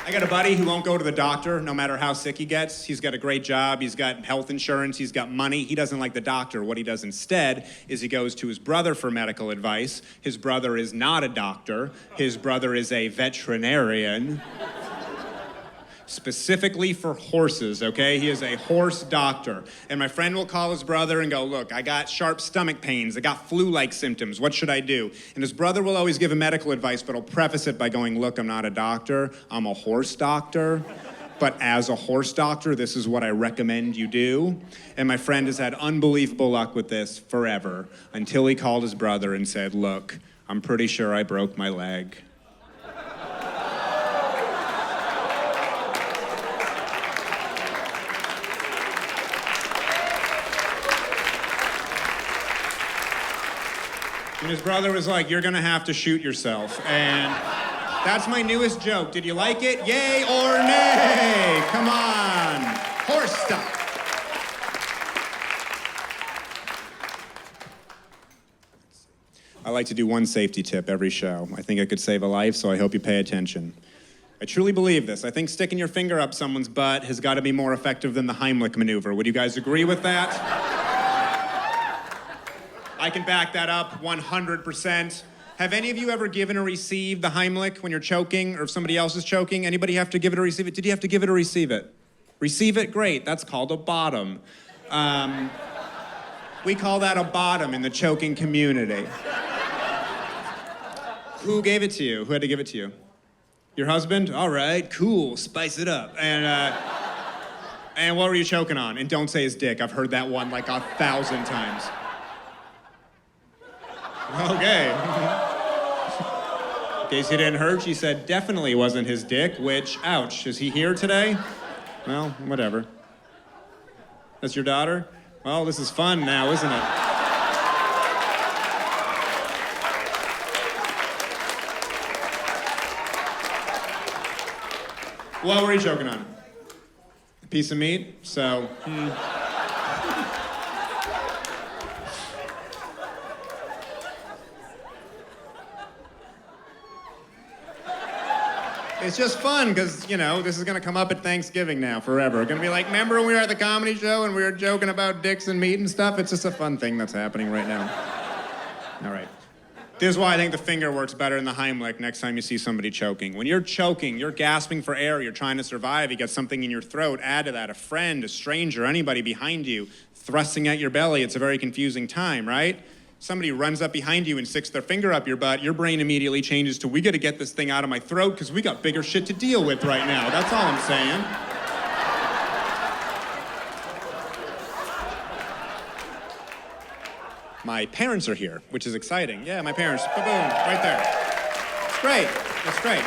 I got a buddy who won't go to the doctor no matter how sick he gets. He's got a great job, he's got health insurance, he's got money. He doesn't like the doctor. What he does instead is he goes to his brother for medical advice. His brother is not a doctor. His brother is a veterinarian. specifically for horses, okay? He is a horse doctor. And my friend will call his brother and go, look, I got sharp stomach pains. I got flu-like symptoms. What should I do? And his brother will always give him medical advice, but he'll preface it by going, look, I'm not a doctor. I'm a horse doctor. But as a horse doctor, this is what I recommend you do. And my friend has had unbelievable luck with this forever until he called his brother and said, look, I'm pretty sure I broke my leg. And his brother was like, you're gonna have to shoot yourself. And that's my newest joke. Did you like it? Yay or nay? Come on. Horse stuff. I like to do one safety tip every show. I think it could save a life, so I hope you pay attention. I truly believe this. I think sticking your finger up someone's butt has got to be more effective than the Heimlich maneuver. Would you guys agree with that? I can back that up 100%. Have any of you ever given or received the Heimlich when you're choking or if somebody else is choking? Anybody have to give it or receive it? Did you have to give it or receive it? Receive it? Great. That's called a bottom. We call that a bottom in the choking community. Who gave it to you? Who had to give it to you? Your husband? All right, cool. Spice it up. And what were you choking on? And don't say his dick. I've heard that one like 1,000 times. Okay. In case you didn't heard, she said definitely wasn't his dick, which, ouch. Is he here today? Well, whatever. That's your daughter? Well, this is fun now, isn't it? What were you choking on? A piece of meat? So, It's just fun, because, you know, this is going to come up at Thanksgiving now forever. Going to be like, remember when we were at the comedy show and we were joking about dicks and meat and stuff? It's just a fun thing that's happening right now. All right. This is why I think the finger works better than the Heimlich next time you see somebody choking. When you're choking, you're gasping for air, you're trying to survive, you got something in your throat, add to that a friend, a stranger, anybody behind you thrusting at your belly. It's a very confusing time, right? Somebody runs up behind you and sticks their finger up your butt, your brain immediately changes to, we gotta get this thing out of my throat because we got bigger shit to deal with right now. That's all I'm saying. My parents are here, which is exciting. Yeah, my parents, boom, right there. It's great, it's great.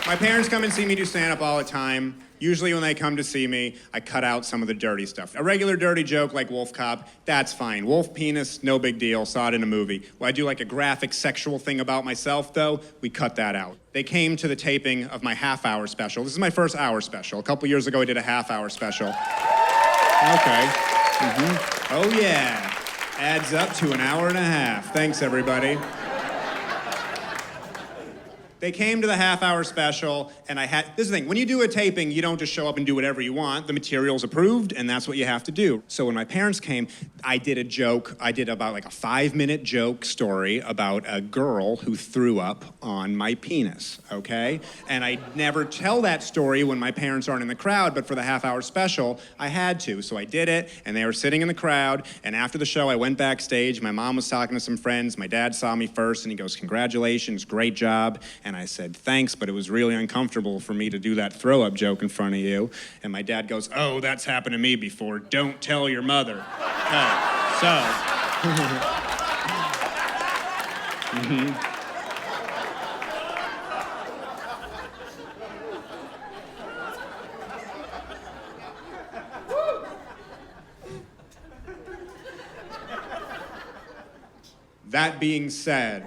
My parents come and see me do stand-up all the time. Usually when they come to see me, I cut out some of the dirty stuff. A regular dirty joke like wolf cop, that's fine. Wolf penis, no big deal, saw it in a movie. When I do like a graphic sexual thing about myself though, we cut that out. They came to the taping of my half-hour special. This is my first hour special. A couple years ago I did a half-hour special. Okay. Oh yeah. Adds up to an hour and a half. Thanks everybody. They came to the half-hour special, and this is the thing, when you do a taping, you don't just show up and do whatever you want. The material's approved, and that's what you have to do. So when my parents came, I did a joke. I did about like a 5-minute joke story about a girl who threw up on my penis, okay? And I never tell that story when my parents aren't in the crowd, but for the half-hour special, I had to. So I did it, and they were sitting in the crowd, and after the show, I went backstage. My mom was talking to some friends. My dad saw me first, and he goes, congratulations, great job. And I said, thanks, but it was really uncomfortable for me to do that throw-up joke in front of you. And my dad goes, oh, that's happened to me before. Don't tell your mother. Okay, so. That being said,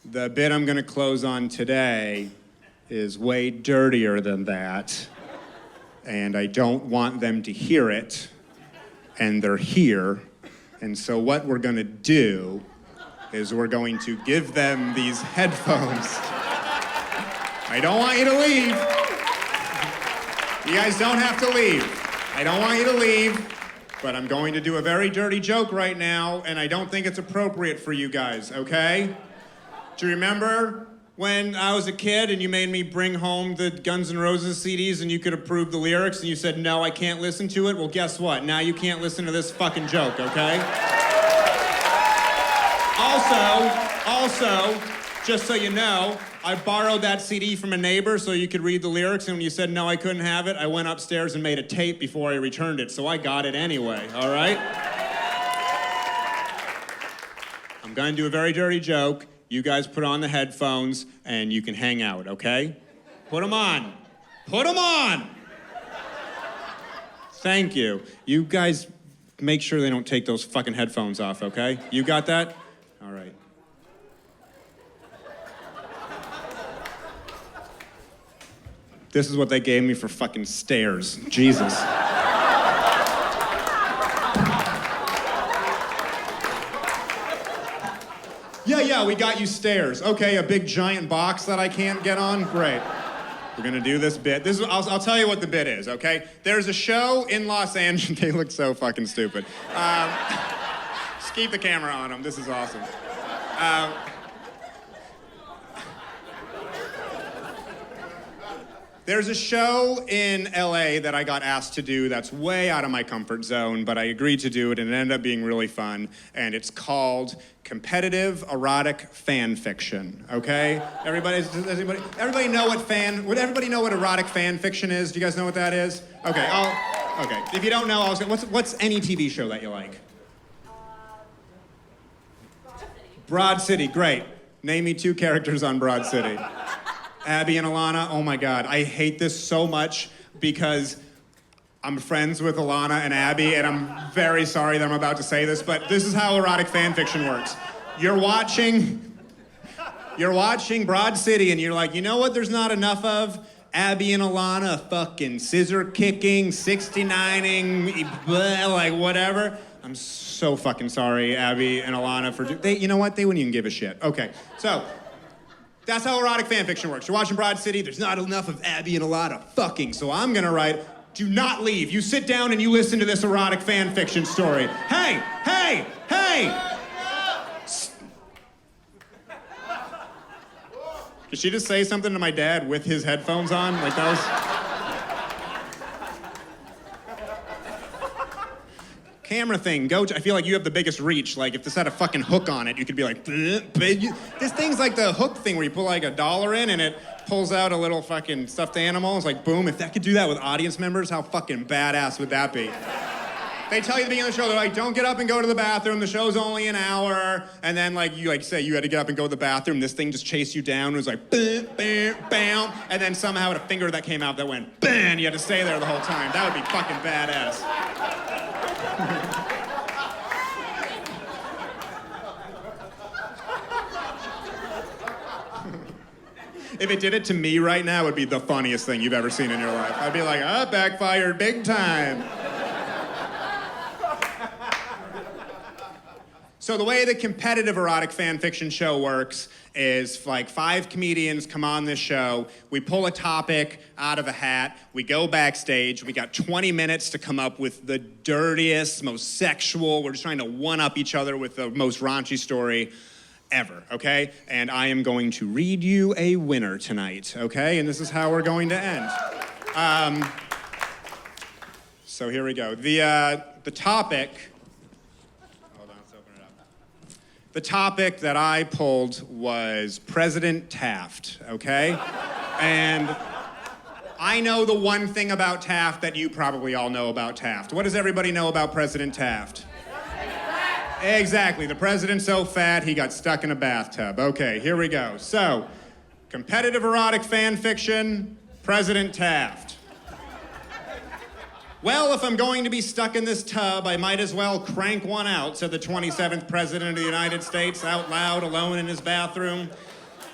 the bit I'm going to close on today is way dirtier than that, and I don't want them to hear it, and they're here, and so what we're going to do is we're going to give them these headphones. I don't want you to leave. You guys don't have to leave. I don't want you to leave, but I'm going to do a very dirty joke right now, and I don't think it's appropriate for you guys, okay? Do you remember when I was a kid and you made me bring home the Guns N' Roses CDs and you could approve the lyrics and you said, no, I can't listen to it? Well, guess what? Now you can't listen to this fucking joke, okay? Also, just so you know, I borrowed that CD from a neighbor so you could read the lyrics, and when you said no, I couldn't have it, I went upstairs and made a tape before I returned it, so I got it anyway, all right? I'm gonna do a very dirty joke. You guys put on the headphones, and you can hang out, okay? Put them on. Put them on! Thank you. You guys make sure they don't take those fucking headphones off, okay? You got that? All right. This is what they gave me for fucking stairs. Jesus. Yeah, we got you stairs. Okay, a big giant box that I can't get on? Great. We're gonna do this bit. I'll tell you what the bit is, okay? There's a show in Los Angeles. They look so fucking stupid. Just keep the camera on them. This is awesome. There's a show in LA that I got asked to do that's way out of my comfort zone, but I agreed to do it and it ended up being really fun. And it's called Competitive Erotic Fan Fiction, okay? Everybody know would everybody know what erotic fan fiction is? Do you guys know what that is? Okay, okay. If you don't know, what's any TV show that you like? Broad City, great. Name me 2 characters on Broad City. Abby and Alana, oh my God, I hate this so much because I'm friends with Alana and Abby, and I'm very sorry that I'm about to say this, but this is how erotic fan fiction works. You're watching Broad City, and you're like, you know what there's not enough of? Abby and Alana fucking scissor kicking, 69ing, like whatever. I'm so fucking sorry, Abby and Alana, you know what? They wouldn't even give a shit. Okay, so that's how erotic fan fiction works. You're watching Broad City, there's not enough of Abby and Alana fucking, so I'm gonna write, do not leave. You sit down and you listen to this erotic fan fiction story. Hey! Did she just say something to my dad with his headphones on? Like that was... Camera thing, I feel like you have the biggest reach. Like, if this had a fucking hook on it, you could be like, this thing's like the hook thing where you put like $1 in and it pulls out a little fucking stuffed animal. It's like, boom, if that could do that with audience members, how fucking badass would that be? They tell you at the beginning of the show, they're like, don't get up and go to the bathroom, the show's only an hour. And then like, you like say you had to get up and go to the bathroom, this thing just chased you down, it was like, bam, bam, bam. And then somehow a finger that came out that went, bam, you had to stay there the whole time. That would be fucking badass. If it did it to me right now, it would be the funniest thing you've ever seen in your life. I'd be like, backfired big time. So the way the competitive erotic fan fiction show works is like 5 comedians come on this show, we pull a topic out of a hat, we go backstage, we got 20 minutes to come up with the dirtiest, most sexual, we're just trying to one-up each other with the most raunchy story ever, okay? And I am going to read you a winner tonight, okay? And this is how we're going to end. So here we go. The topic... Hold on, let's open it up. The topic that I pulled was President Taft, okay? And I know the one thing about Taft that you probably all know about Taft. What does everybody know about President Taft? Exactly, the president's so fat he got stuck in a bathtub. Okay, here we go. So, competitive erotic fan fiction, President Taft. Well, if I'm going to be stuck in this tub, I might as well crank one out, said the 27th president of the United States out loud, alone in his bathroom.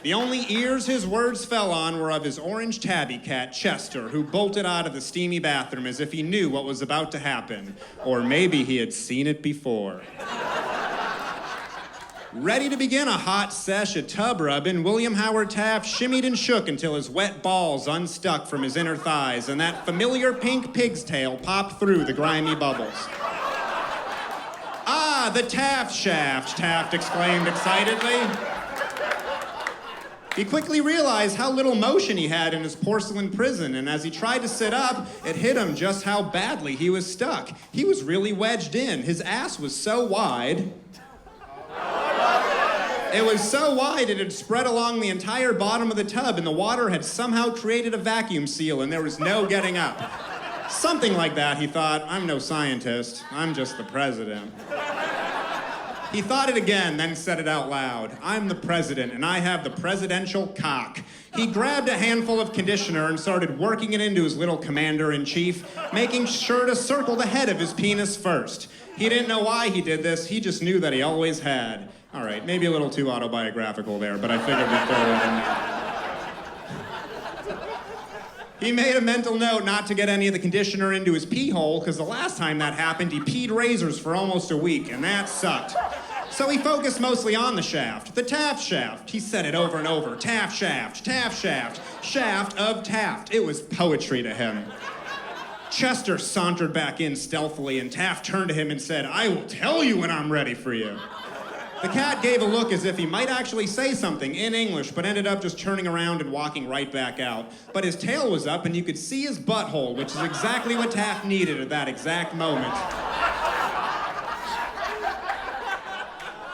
The only ears his words fell on were of his orange tabby cat, Chester, who bolted out of the steamy bathroom as if he knew what was about to happen. Or maybe he had seen it before. Ready to begin a hot sesh of tub rubbing, William Howard Taft shimmied and shook until his wet balls unstuck from his inner thighs and that familiar pink pig's tail popped through the grimy bubbles. Ah, the Taft shaft, Taft exclaimed excitedly. He quickly realized how little motion he had in his porcelain prison, and as he tried to sit up, it hit him just how badly he was stuck. He was really wedged in. His ass was so wide. It was so wide it had spread along the entire bottom of the tub, and the water had somehow created a vacuum seal, and there was no getting up. Something like that, he thought. I'm no scientist. I'm just the president. He thought it again, then said it out loud. I'm the president, and I have the presidential cock. He grabbed a handful of conditioner and started working it into his little commander-in-chief, making sure to circle the head of his penis first. He didn't know why he did this, he just knew that he always had. All right, maybe a little too autobiographical there, but I figured we'd throw it in there. He made a mental note not to get any of the conditioner into his pee hole, because the last time that happened, he peed razors for almost a week, and that sucked. So he focused mostly on the shaft, the Taft shaft. He said it over and over, Taft shaft, shaft of Taft. It was poetry to him. Chester sauntered back in stealthily, and Taft turned to him and said, I will tell you when I'm ready for you. The cat gave a look as if he might actually say something in English, but ended up just turning around and walking right back out. But his tail was up, and you could see his butthole, which is exactly what Taft needed at that exact moment.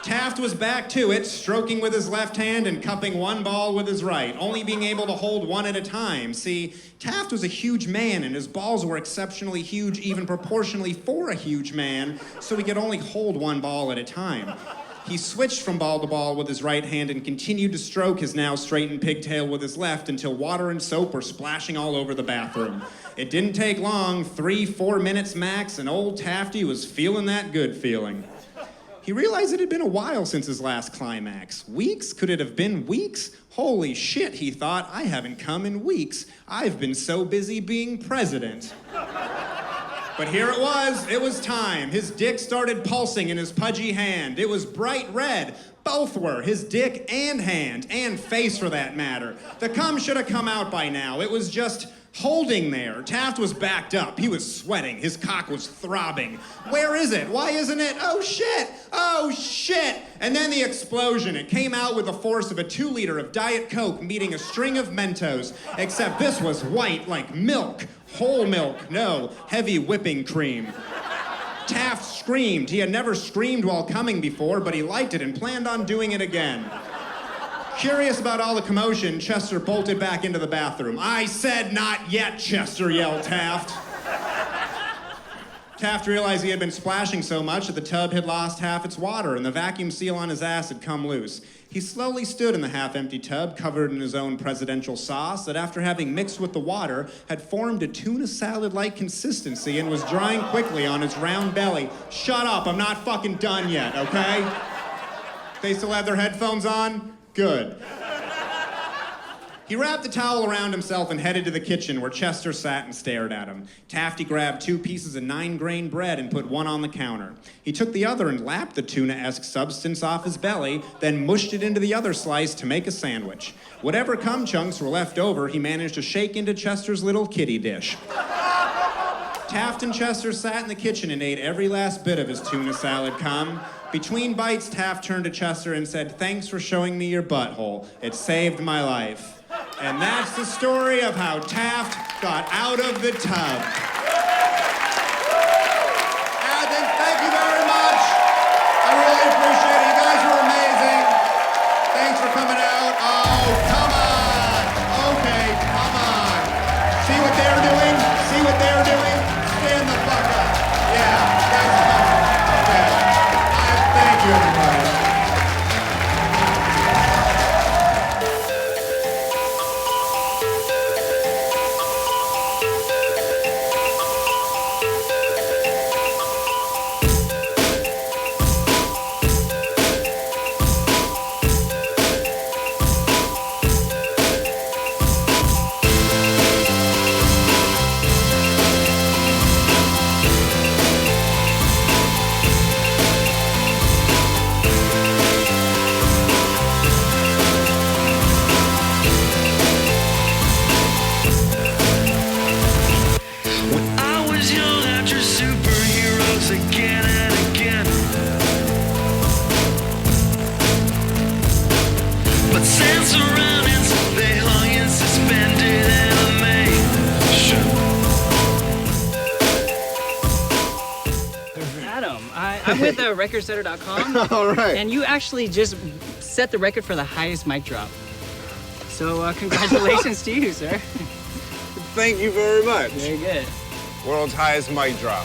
Taft was back to it, stroking with his left hand and cupping one ball with his right, only being able to hold one at a time. See, Taft was a huge man, and his balls were exceptionally huge, even proportionally for a huge man, so he could only hold one ball at a time. He switched from ball to ball with his right hand and continued to stroke his now straightened pigtail with his left until water and soap were splashing all over the bathroom. It didn't take long, 3-4 minutes max, and old Tafty was feeling that good feeling. He realized it had been a while since his last climax. Weeks? Could it have been weeks? Holy shit, he thought, I haven't come in weeks. I've been so busy being president. But here it was time. His dick started pulsing in his pudgy hand. It was bright red. Both were, his dick and hand, and face for that matter. The cum should have come out by now. It was just holding there. Taft was backed up. He was sweating. His cock was throbbing. Where is it? Why isn't it? Oh shit! Oh shit! And then the explosion. It came out with the force of a 2-liter of Diet Coke meeting a string of Mentos, except this was white like milk. Whole milk, no, heavy whipping cream. Taft screamed. He had never screamed while coming before, but he liked it and planned on doing it again. Curious about all the commotion, Chester bolted back into the bathroom. I said not yet, Chester, yelled Taft. Taft realized he had been splashing so much that the tub had lost half its water and the vacuum seal on his ass had come loose. He slowly stood in the half-empty tub, covered in his own presidential sauce, that after having mixed with the water, had formed a tuna salad-like consistency and was drying quickly on his round belly. Shut up, I'm not fucking done yet, okay? They still have their headphones on? Good. He wrapped the towel around himself and headed to the kitchen where Chester sat and stared at him. Tafty grabbed 2 pieces of 9-grain bread and put one on the counter. He took the other and lapped the tuna-esque substance off his belly, then mushed it into the other slice to make a sandwich. Whatever cum chunks were left over, he managed to shake into Chester's little kitty dish. Taft and Chester sat in the kitchen and ate every last bit of his tuna salad cum. Between bites, Taft turned to Chester and said, "Thanks for showing me your butthole. It saved my life." And that's the story of how Taft got out of the tub. Athens, thank you very much. I really appreciate it. You guys were amazing. Thanks for coming out. Oh, come on. Okay, come on. See what they're doing? See what they're doing? Stand the fuck up. Yeah, that's fine. Okay. Thank you, everybody. Again and again, but since surrounding I'm with recordsetter.com. All right. And you actually just set the record for the highest mic drop. So congratulations to you, sir. Thank you very much. Very good. World's highest mic drop.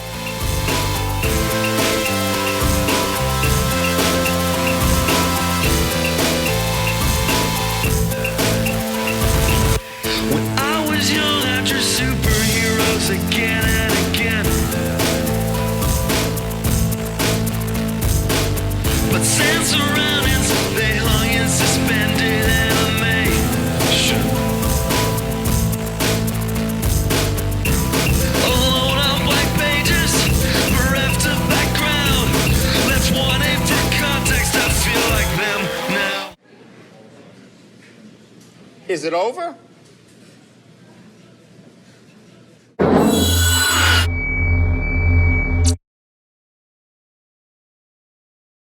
When I was young, I drew superheroes again and again. But sad surroundings, they hung in suspended animation. Alone on blank pages, bereft of background. That's wanting for context, I feel like them now. Is it over?